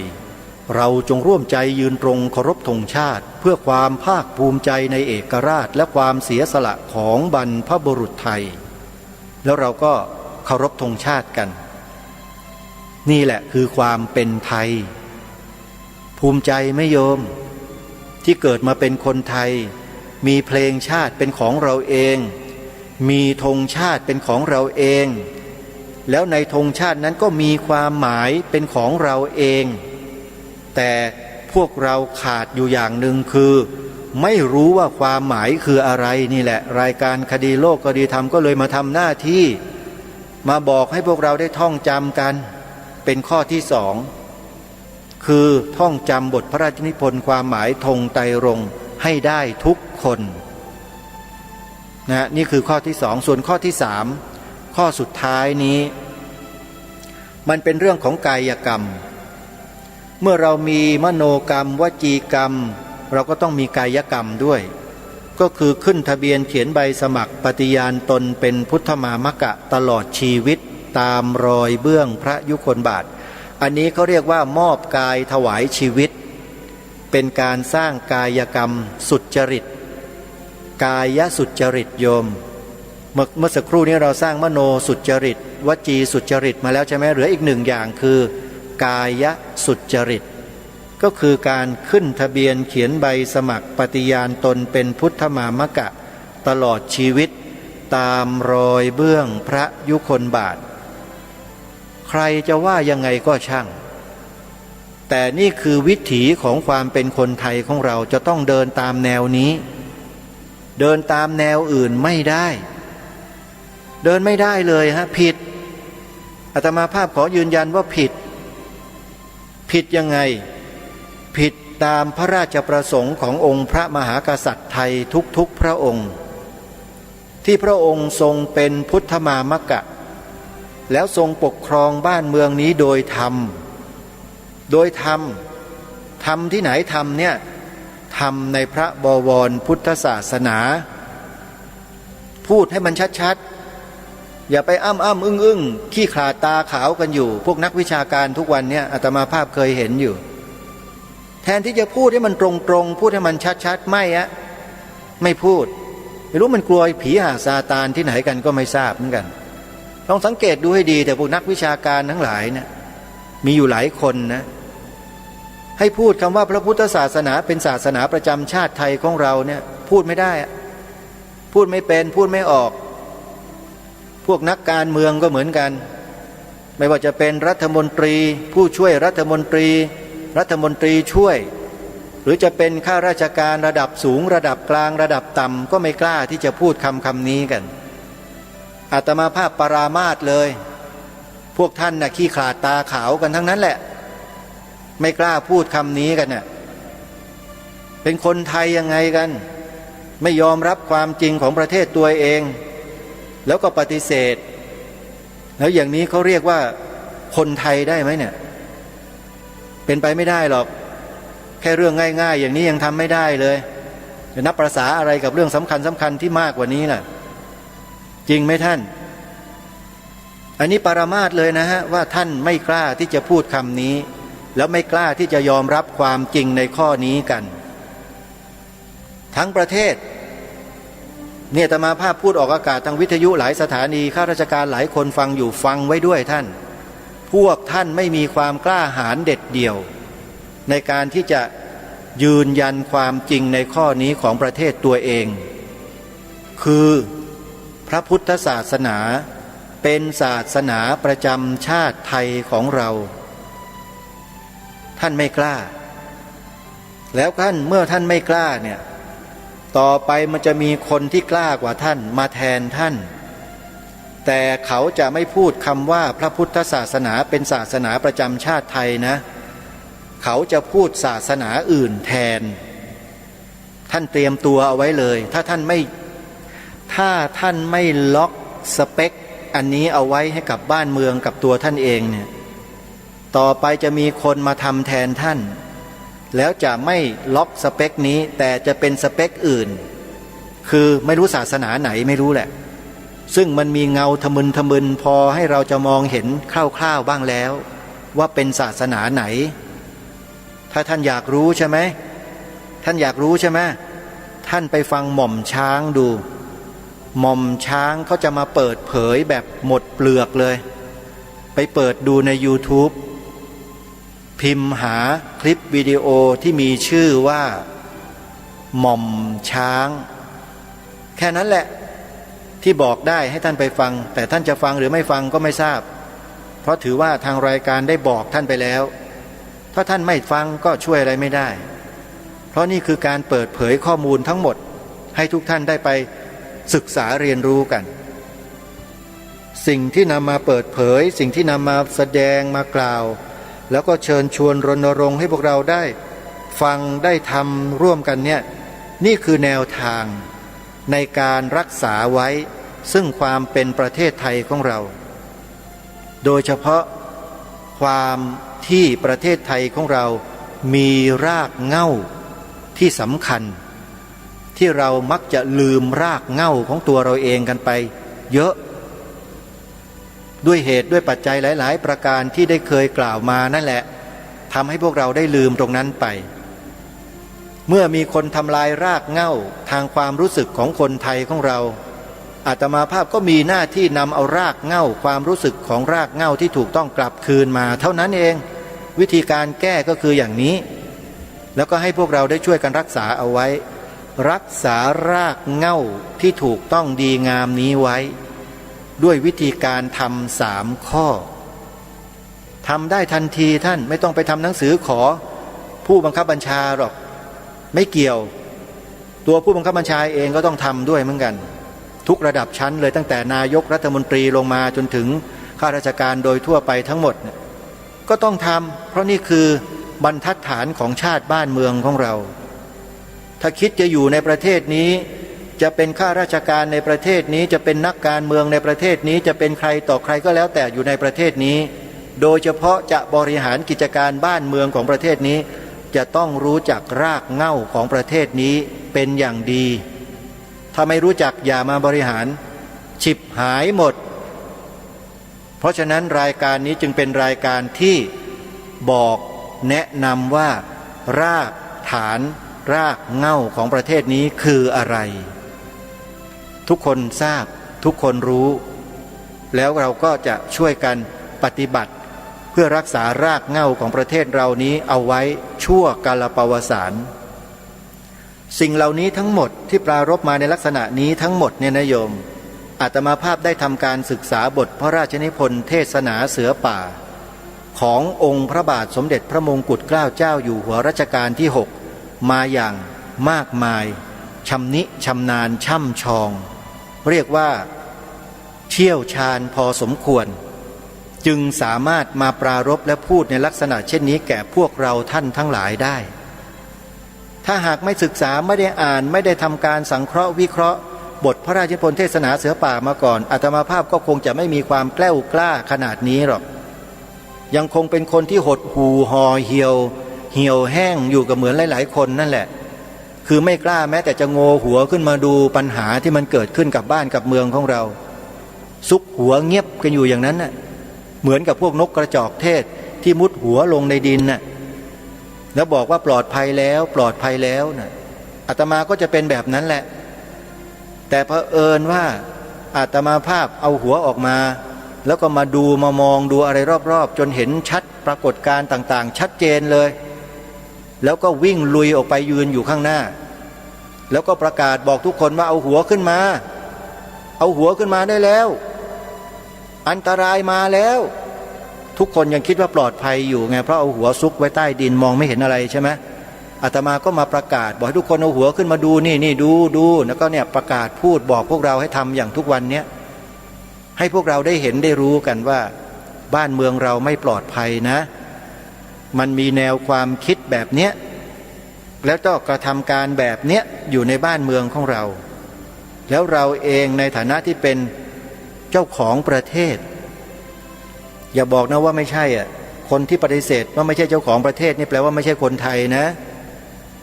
เราจงร่วมใจยืนตรงเคารพธงชาติเพื่อความภาคภูมิใจในเอกราชและความเสียสละของบรรพบุรุษไทยแล้วเราก็เคารพธงชาติกันนี่แหละคือความเป็นไทยภูมิใจไหมโยมที่เกิดมาเป็นคนไทยมีเพลงชาติเป็นของเราเองมีธงชาติเป็นของเราเอง แล้วในธงชาตินั้นก็มีความหมายเป็นของเราเอง แต่พวกเราขาดอยู่อย่างหนึ่งคือไม่รู้ว่าความหมายคืออะไรนี่แหละรายการคดีโลกคดีธรรมก็เลยมาทำหน้าที่มาบอกให้พวกเราได้ท่องจำกันเป็นข้อที่สองคือท่องจำบทพระราชนิพนธ์ความหมายธงไตรรงค์ให้ได้ทุกคนนะนี่คือข้อที่สองส่วนข้อที่สามข้อสุดท้ายนี้มันเป็นเรื่องของกายกรรมเมื่อเรามีมโนกรรมวจีกรรมเราก็ต้องมีกายกรรมด้วยก็คือขึ้นทะเบียนเขียนใบสมัครปฏิญาณตนเป็นพุทธมามกะตลอดชีวิตตามรอยเบื้องพระยุคลบาทอันนี้เขาเรียกว่ามอบกายถวายชีวิตเป็นการสร้างกายกรรมสุจริตกายสุจริตโยมเมื่อสักครู่นี้เราสร้างมโนสุจริตวจีสุจริตมาแล้วใช่ไหมเหลืออีกหนึ่งอย่างคือกายสุจริตก็คือการขึ้นทะเบียนเขียนใบสมัครปฏิญาณตนเป็นพุทธมามกะตลอดชีวิตตามรอยเบื้องพระยุคลบาทใครจะว่ายังไงก็ช่างแต่นี่คือวิถีของความเป็นคนไทยของเราจะต้องเดินตามแนวนี้เดินตามแนวอื่นไม่ได้เดินไม่ได้เลยฮะผิดอาตมาภาพขอยืนยันว่าผิดยังไงผิดตามพระราชประสงค์ขององค์พระมหากษัตริย์ไทยทุกๆพระองค์ที่พระองค์ทรงเป็นพุทธมามกะแล้วทรงปกครองบ้านเมืองนี้โดยธรรมที่ไหนธรรมเนี่ยธรรมในพระบวรพุทธศาสนาพูดให้มันชัดๆอย่าไปอึ้งขี้ขลาดตาขาวกันอยู่พวกนักวิชาการทุกวันเนี่ยอาตมาภาพเคยเห็นอยู่แทนที่จะพูดให้มันตรงพูดให้มันชัดๆไม่พูดไม่รู้มันกลัวผีหาซาตานที่ไหนกันก็ไม่ทราบเหมือนกันลองสังเกตดูให้ดีแต่พวกนักวิชาการทั้งหลายเนี่ยมีอยู่หลายคนนะให้พูดคำว่าพระพุทธศาสนาเป็นศาสนาประจำชาติไทยของเราเนี่ยพูดไม่ได้พูดไม่เป็นพูดไม่ออกพวกนักการเมืองก็เหมือนกันไม่ว่าจะเป็นรัฐมนตรีผู้ช่วยรัฐมนตรีช่วยหรือจะเป็นข้าราชการระดับสูงระดับกลางระดับต่ำก็ไม่กล้าที่จะพูดคำนี้กันอาตมาภาพปรามาสเลยพวกท่านน่ะขี้ขลาดตาขาวกันทั้งนั้นแหละไม่กล้าพูดคำนี้กันน่ะเป็นคนไทยยังไงกันไม่ยอมรับความจริงของประเทศตัวเองแล้วก็ปฏิเสธแล้วอย่างนี้เขาเรียกว่าคนไทยได้ไหมเนี่ยเป็นไปไม่ได้หรอกแค่เรื่องง่ายๆอย่างนี้ยังทำไม่ได้เลยจะนับประสาอะไรกับเรื่องสำคัญที่มากกว่านี้ล่ะจริงไหมท่านอันนี้ปรามาสเลยนะฮะว่าท่านไม่กล้าที่จะพูดคำนี้แล้วไม่กล้าที่จะยอมรับความจริงในข้อนี้กันทั้งประเทศเนี่ยอาตมาภาพพูดออกอากาศทางวิทยุหลายสถานีข้าราชการหลายคนฟังอยู่ฟังไว้ด้วยท่านพวกท่านไม่มีความกล้าหาญเด็ดเดี่ยวในการที่จะยืนยันความจริงในข้อนี้ของประเทศตัวเองคือพระพุทธศาสนาเป็นศาสนาประจำชาติไทยของเราท่านไม่กล้าแล้วเมื่อท่านไม่กล้าเนี่ยต่อไปมันจะมีคนที่กล้ากว่าท่านมาแทนท่านแต่เขาจะไม่พูดคำว่าพระพุทธศาสนาเป็นศาสนาประจำชาติไทยนะเขาจะพูดศาสนาอื่นแทนท่านเตรียมตัวเอาไว้เลยถ้าท่านไม่ล็อกสเปคอันนี้เอาไว้ให้กับบ้านเมืองกับตัวท่านเองเนี่ยต่อไปจะมีคนมาทำแทนท่านแล้วจะไม่ล็อกสเปคนี้แต่จะเป็นสเปคอื่นคือไม่รู้ศาสนาไหนไม่รู้แหละซึ่งมันมีเงาทะมึนพอให้เราจะมองเห็นคร่าวๆบ้างแล้วว่าเป็นศาสนาไหนถ้าท่านอยากรู้ใช่ไหมท่านอยากรู้ใช่ไหมท่านไปฟังหม่อมช้างดูหม่อมช้างเขาจะมาเปิดเผยแบบหมดเปลือกเลยไปเปิดดูใน YouTube พิมพ์หาคลิปวิดีโอที่มีชื่อว่าหม่อมช้างแค่นั้นแหละ ที่บอกได้ให้ท่านไปฟังแต่ท่านจะฟังหรือไม่ฟังก็ไม่ทราบเพราะถือว่าทางรายการได้บอกท่านไปแล้วถ้าท่านไม่ฟังก็ช่วยอะไรไม่ได้เพราะนี่คือการเปิดเผยข้อมูลทั้งหมดให้ทุกท่านได้ไปศึกษาเรียนรู้กันสิ่งที่นำมาเปิดเผยสิ่งที่นำมาแสดงมากล่าวแล้วก็เชิญชวนรณรงค์ให้พวกเราได้ฟังได้ทำร่วมกันเนี่ยนี่คือแนวทางในการรักษาไว้ซึ่งความเป็นประเทศไทยของเราโดยเฉพาะความที่ประเทศไทยของเรามีรากเหง้าที่สำคัญที่เรามักจะลืมรากเหง้าของตัวเราเองกันไปเยอะด้วยเหตุด้วยปัจจัยหลายๆประการที่ได้เคยกล่าวมานั่นแหละทำให้พวกเราได้ลืมตรงนั้นไปเมื่อมีคนทำลายรากเหง้าทางความรู้สึกของคนไทยของเราอาตมาภาพก็มีหน้าที่นำเอารากเหง้าความรู้สึกของรากเหง้าที่ถูกต้องกลับคืนมาเท่านั้นเองวิธีการแก้ก็คืออย่างนี้แล้วก็ให้พวกเราได้ช่วยกันรักษาเอาไว้รักษารากเหง้าที่ถูกต้องดีงามนี้ไว้ด้วยวิธีการทำ3 ข้อทำได้ทันทีท่านไม่ต้องไปทำหนังสือขอผู้บังคับบัญชาหรอกไม่เกี่ยวตัวผู้บังคับบัญชาเองก็ต้องทำด้วยเหมือนกันทุกระดับชั้นเลยตั้งแต่นายกรัฐมนตรีลงมาจนถึงข้าราชการโดยทั่วไปทั้งหมดก็ต้องทำเพราะนี่คือบรรทัดฐานของชาติบ้านเมืองของเราถ้าคิดจะอยู่ในประเทศนี้จะเป็นข้าราชการในประเทศนี้จะเป็นนักการเมืองในประเทศนี้จะเป็นใครต่อใครก็แล้วแต่อยู่ในประเทศนี้โดยเฉพาะจะบริหารกิจการบ้านเมืองของประเทศนี้จะต้องรู้จักรากเหง้าของประเทศนี้เป็นอย่างดีถ้าไม่รู้จักอย่ามาบริหารฉิบหายหมดเพราะฉะนั้นรายการนี้จึงเป็นรายการที่บอกแนะนำว่ารากฐานรากเหง้าของประเทศนี้คืออะไรทุกคนทราบทุกคนรู้แล้วเราก็จะช่วยกันปฏิบัติเพื่อรักษารากเหง้าของประเทศเรานี้เอาไว้ชั่วกาลปวสานสิ่งเหล่านี้ทั้งหมดที่ปรารภมาในลักษณะนี้ทั้งหมดเนี่ยนะโยมอาตมาภาพได้ทำการศึกษาบทพระราชนิพนธ์เทศนาเสือป่าขององค์พระบาทสมเด็จพระมงกุฎเกล้าเจ้าอยู่หัวรัชกาลที่6มาอย่างมากมายชำนิชำนาญช่ำชองเรียกว่าเชี่ยวชาญพอสมควรจึงสามารถมาปรารภและพูดในลักษณะเช่นนี้แก่พวกเราท่านทั้งหลายได้ถ้าหากไม่ศึกษาไม่ได้อ่านไม่ได้ทำการสังเคราะห์วิเคราะห์บทพระราชนิพนธ์เทศนาเสือป่ามาก่อนอาตมาภาพก็คงจะไม่มีความแกล้วกล้าขนาดนี้หรอกยังคงเป็นคนที่หดหู่ห่อเหี่ยวแห้งอยู่กับเหมือนหลายๆคนนั่นแหละคือไม่กล้าแม้แต่จะโงหัวขึ้นมาดูปัญหาที่มันเกิดขึ้นกับบ้านกับเมืองของเราซุกหัวเงียบกันอยู่อย่างนั้นน่ะเหมือนกับพวกนกกระจอกเทศที่มุดหัวลงในดินน่ะแล้วบอกว่าปลอดภัยแล้วน่ะอาตมาก็จะเป็นแบบนั้นแหละแต่เผอิญว่าอาตมาภาพเอาหัวออกมาแล้วก็มาดูมามองดูอะไรรอบๆจนเห็นชัดปรากฏการณ์ต่างๆชัดเจนเลยแล้วก็วิ่งลุยออกไปยืนอยู่ข้างหน้าแล้วก็ประกาศบอกทุกคนว่าเอาหัวขึ้นมาได้แล้วอันตรายมาแล้วทุกคนยังคิดว่าปลอดภัยอยู่ไงเพราะเอาหัวซุกไว้ใต้ดินมองไม่เห็นอะไรใช่ไหมอาตมาก็มาประกาศบอกให้ทุกคนเอาหัวขึ้นมาดูนี่ดูแล้วก็เนี่ยประกาศพูดบอกพวกเราให้ทำอย่างทุกวันเนี้ยให้พวกเราได้เห็นได้รู้กันว่าบ้านเมืองเราไม่ปลอดภัยนะมันมีแนวความคิดแบบเนี้ยแล้วก็กระทำการแบบเนี้ยอยู่ในบ้านเมืองของเราแล้วเราเองในฐานะที่เป็นเจ้าของประเทศอย่าบอกนะว่าไม่ใช่อ่ะคนที่ปฏิเสธว่าไม่ใช่เจ้าของประเทศนี่แปลว่าไม่ใช่คนไทยนะ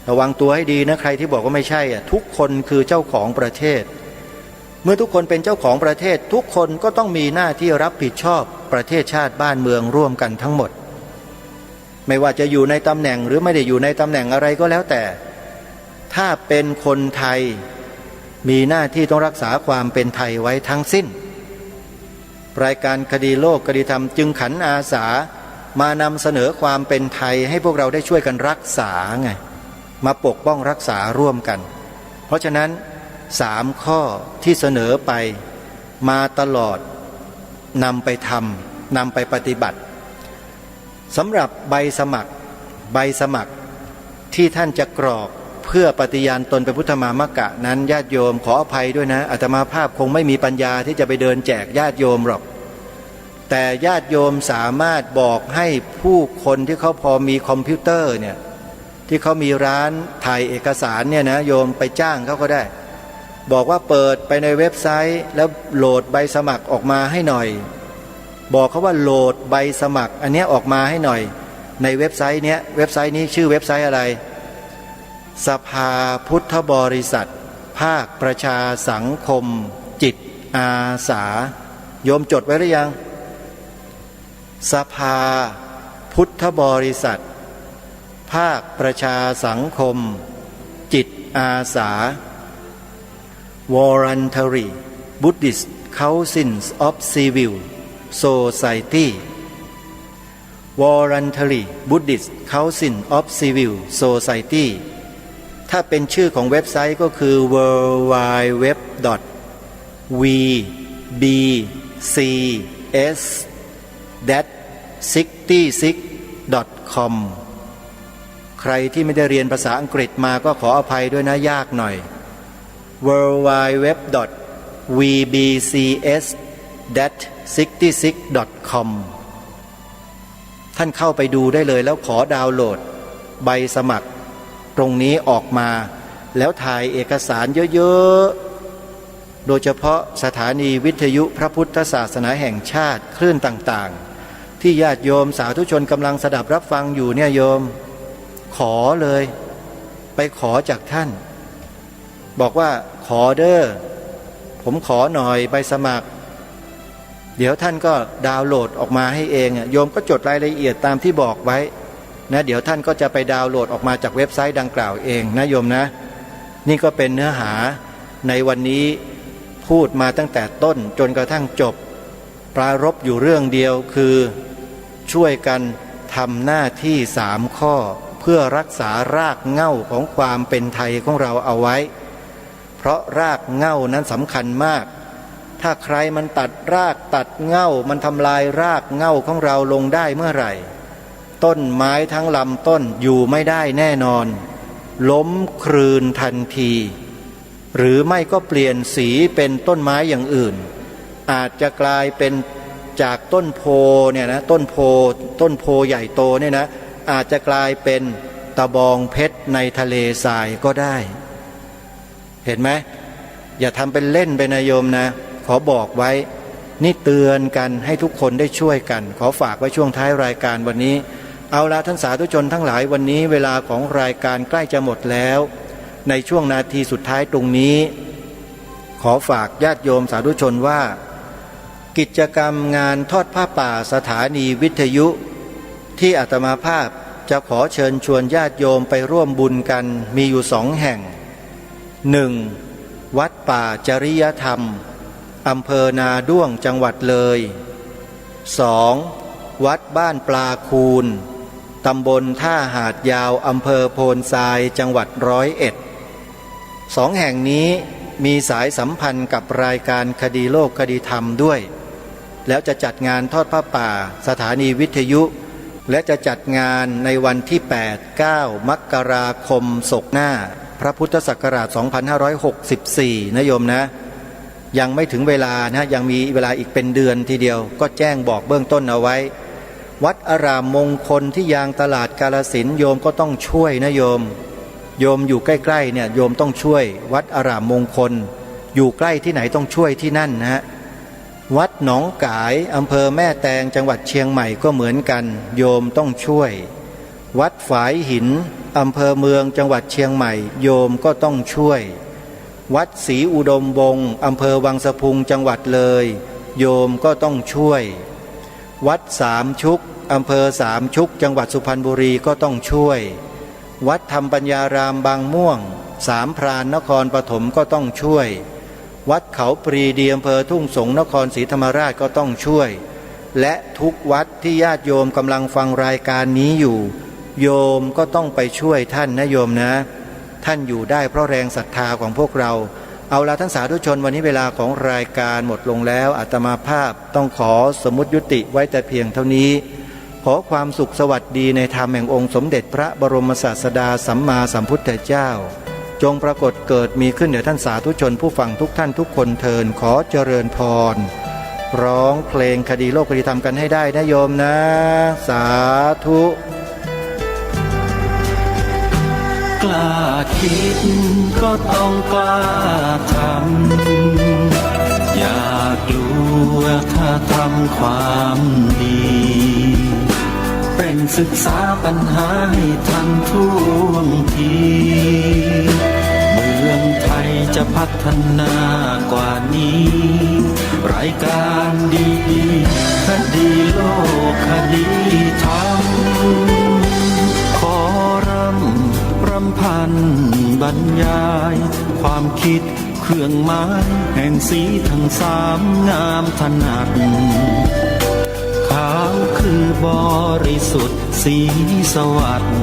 ระวังตัวให้ดีนะใครที่บอกว่าไม่ใช่อ่ะทุกคนคือเจ้าของประเทศเมื่อทุกคนเป็นเจ้าของประเทศทุกคนก็ต้องมีหน้าที่รับผิดชอบประเทศชาติบ้านเมืองร่วมกันทั้งหมดไม่ว่าจะอยู่ในตำแหน่งหรือไม่ได้อยู่ในตำแหน่งอะไรก็แล้วแต่ถ้าเป็นคนไทยมีหน้าที่ต้องรักษาความเป็นไทยไว้ทั้งสิ้นรายการคดีโลกคดีธรรมจึงขันอาสามานำเสนอความเป็นไทยให้พวกเราได้ช่วยกันรักษาไงมาปกป้องรักษาร่วมกันเพราะฉะนั้น3 ข้อที่เสนอไป มาตลอดนำไปทำนำไปปฏิบัติสำหรับใบสมัครที่ท่านจะกรอกเพื่อปฏิญาณตนเป็นพุทธมามกะนั้นญาติโยมขออภัยด้วยนะอาตมาภาพคงไม่มีปัญญาที่จะไปเดินแจกญาติโยมหรอกแต่ญาติโยมสามารถบอกให้ผู้คนที่เขาพอมีคอมพิวเตอร์เนี่ยที่เขามีร้านถ่ายเอกสารเนี่ยนะโยมไปจ้างเขาก็ได้บอกว่าเปิดไปในเว็บไซต์แล้วโหลดใบสมัครออกมาให้หน่อยบอกเขาว่าโหลดใบสมัครอันนี้ออกมาให้หน่อยในเว็บไซต์นี้ชื่อเว็บไซต์อะไรสภาพุทธบริษัทภาคประชาสังคมจิตอาสาโยมจดไว้หรือยังสภาพุทธบริษัทภาคประชาสังคมจิตอาสา Voluntary Buddhist Councils of Civil Society Voluntary Buddhist Council of Civil Society ถ้าเป็นชื่อของเว็บไซต์ก็คือ www.vbcs-66.com ใครที่ไม่ได้เรียนภาษาอังกฤษมาก็ขออภัยด้วยนะยากหน่อย www.vbcs-66.com ท่านเข้าไปดูได้เลยแล้วขอดาวน์โหลดใบสมัครตรงนี้ออกมาแล้วถ่ายเอกสารเยอะๆโดยเฉพาะสถานีวิทยุพระพุทธศาสนาแห่งชาติคลื่นต่างๆที่ญาติโยมสาธุชนกำลังสดับรับฟังอยู่เนี่ยโยมขอเลยไปขอจากท่านบอกว่าขอเด้อผมขอหน่อยใบสมัครเดี๋ยวท่านก็ดาวน์โหลดออกมาให้เองโยมก็จดรายละเอียดตามที่บอกไว้นะเดี๋ยวท่านก็จะไปดาวน์โหลดออกมาจากเว็บไซต์ดังกล่าวเองนะโยมนะนี่ก็เป็นเนื้อหาในวันนี้พูดมาตั้งแต่ต้นจนกระทั่งจบปรารภอยู่เรื่องเดียวคือช่วยกันทำหน้าที่3 ข้อเพื่อรักษารากเหง้าของความเป็นไทยของเราเอาไว้เพราะรากเหง้านั้นสำคัญมากถ้าใครมันตัดรากตัดเหง้ามันทำลายรากเหง้าของเราลงได้เมื่อไหร่ต้นไม้ทั้งลำต้นอยู่ไม่ได้แน่นอนล้มคลืนทันทีหรือไม่ก็เปลี่ยนสีเป็นต้นไม้อย่างอื่นอาจจะกลายเป็นจากต้นโพเนี่ยนะต้นโพใหญ่โตเนี่ยนะอาจจะกลายเป็นตะบองเพชรในทะเลทรายก็ได้เห็นไหมอย่าทำเป็นเล่นไปนะโยมนะขอบอกไว้นี่เตือนกันให้ทุกคนได้ช่วยกันขอฝากไว้ช่วงท้ายรายการวันนี้เอาละท่านสาธุชนทั้งหลายวันนี้เวลาของรายการใกล้จะหมดแล้วในช่วงนาทีสุดท้ายตรงนี้ขอฝากญาติโยมสาธุชนว่ากิจกรรมงานทอดผ้าป่าสถานีวิทยุที่อาตมาภาพจะขอเชิญชวนญาติโยมไปร่วมบุญกันมีอยู่2 แห่ง 1. วัดป่าจริยธรรมอำเภอนาด้วงจังหวัดเลย 2. วัดบ้านปลาคูนตำบลท่าหาดยาวอำเภอโพนทรายจังหวัด101 2 แห่งนี้มีสายสัมพันธ์กับรายการคดีโลกคดีธรรมด้วยแล้วจะจัดงานทอดผ้าป่าสถานีวิทยุและจะจัดงานในวันที่ 8-9 มกราคมศกหน้าพระพุทธศักราช 2564 นะโยมนะยังไม่ถึงเวลานะยังมีเวลาอีกเป็นเดือนทีเดียวก็แจ้งบอกเบื้องต้นเอาไว้วัดอารามมงคลที่ยางตลาดกาฬสินธุ์โยมก็ต้องช่วยนะโยมอยู่ใกล้ๆเนี่ยโยมต้องช่วยวัดอารามมงคลอยู่ใกล้ที่ไหนต้องช่วยที่นั่นนะวัดหนองกายอำเภอแม่แตงจังหวัดเชียงใหม่ก็เหมือนกันโยมต้องช่วยวัดฝายหินอำเภอเมืองจังหวัดเชียงใหม่โยมก็ต้องช่วยวัดศรีอุดมวงศ์อำเภอวังสะพุงจังหวัดเลยโยมก็ต้องช่วยวัดสามชุกอำเภอสามชุกจังหวัดสุพรรณบุรีก็ต้องช่วยวัดธรรมปัญญารามบางม่วงสามพรานนครปฐมก็ต้องช่วยวัดเขาปรีดีอำเภอทุ่งสงนครศรีธรรมราชก็ต้องช่วยและทุกวัดที่ญาติโยมกำลังฟังรายการนี้อยู่โยมก็ต้องไปช่วยท่านนะโยมนะท่านอยู่ได้เพราะแรงศรัทธาของพวกเรา เอาละท่านสาธุชนวันนี้เวลาของรายการหมดลงแล้วอาตมาภาพต้องขอสมมุติยุติไว้แต่เพียงเท่านี้ขอความสุขสวัสดีในธรรมแห่งองค์สมเด็จพระบรมศาสดาสัมมาสัมพุทธเจ้าจงปรากฏเกิดมีขึ้นแด่ท่านสาธุชนผู้ฟังทุกท่านทุกคนเทินขอเจริญพรร้องเพลงคดีโลกคดีธรรมกันให้ได้นะโยมนะสาธุกล้าคิดก็ต้องกล้าทำอย่ากลัวถ้าทำความดีเป็นศึกษาปัญหาให้ทันท่วงทีเมืองไทยจะพัฒนากว่านี้รายการดีคดีโลกคดีธรรมขอรำพันบรรยายความคิดเครื่องหมายแห่งสีทั้งสามงามถนัดขาวคือบริสุทธิ์สีสวัสดิ์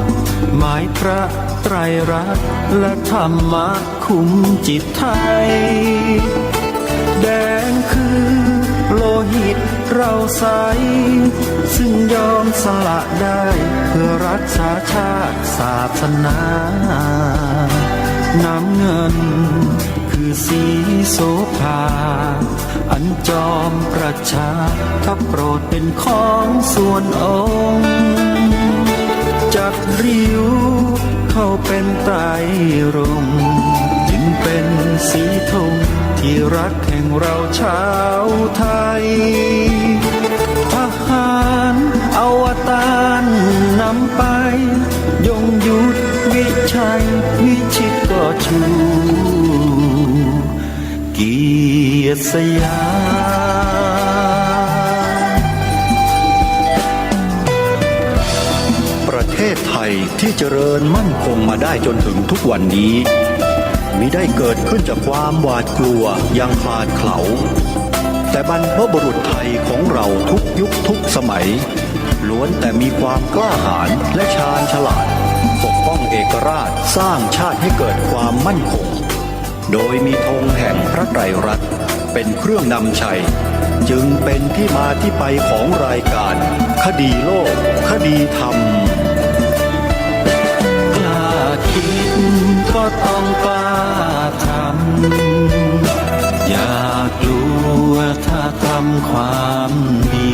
หมายพระไตรรัตน์และธรรมะคุ้มจิตไทยแดงคือโลหิตเราใสซึ่งยอมสละได้เพื่อรักษาชาติศาสนาน้ำเงินคือสีโสภาอันจอมประชาถ้าโปรดเป็นของส่วนองค์จัดริ้วเข้าเป็นไตรรงค์จึงเป็นสีธงที่รักแห่งเราชาวไทยทหารอวตารนำไปยงยุทธวิชัยวิชิตก็ชูเกียรติสยามประเทศไทยที่เจริญมั่นคงมาได้จนถึงทุกวันนี้มิได้เกิดขึ้นจากความหวาดกลัวอย่างคลาดเขลาแต่บรรพบุรุษไทยของเราทุกยุคทุกสมัยล้วนแต่มีความกล้าหาญและชาญฉลาดปกป้องเอกราชสร้างชาติให้เกิดความมั่นคงโดยมีธงแห่งพระไตรรัตน์เป็นเครื่องนำชัยจึงเป็นที่มาที่ไปของรายการคดีโลกคดีธรรมกล้าคิดก็ต้องกล้าทำอย่ากลัวถ้าทำความดี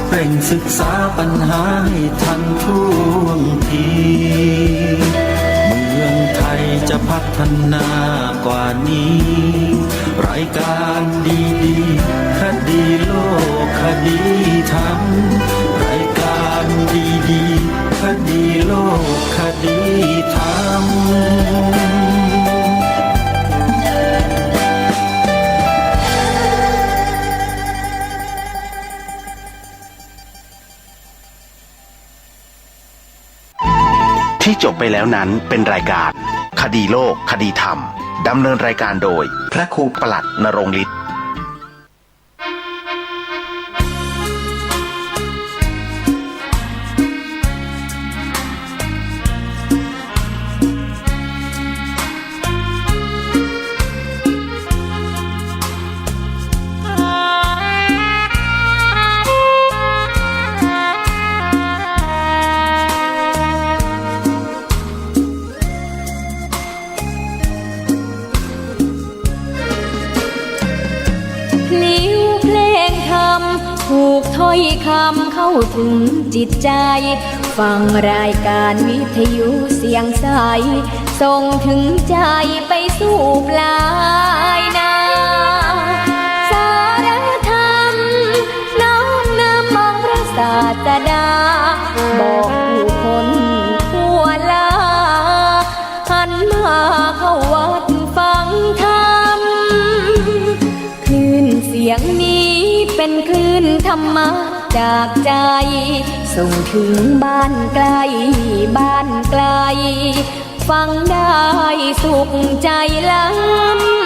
เร่งศึกษาปัญหาให้ทันท่วงทีเมืองไทยจะพัฒนากว่านี้รายการดีคดีโลกคดีธรรมรายการดีคดีโลกคดีธรรมที่จบไปแล้วนั้นเป็นรายการคดีโลกคดีธรรมดำเนินรายการโดยพระครูปลัดณรงค์ฤทธิ์ถูกถ้อยคำเข้าถึงจิตใจฟังรายการวิทยุเสียงใสส่งถึงใจไปสู่ปลายนาสารธรรมน้อมนำมองพระศาสดาบอกผู้คนทั่วลาหันมาเข้าวัดฟังธรรมคลื่นเสียงนี้เป็นคลื่นธรรมะจากใจส่งถึงบ้านไกลบ้านไกลฟังได้สุขใจล้ำ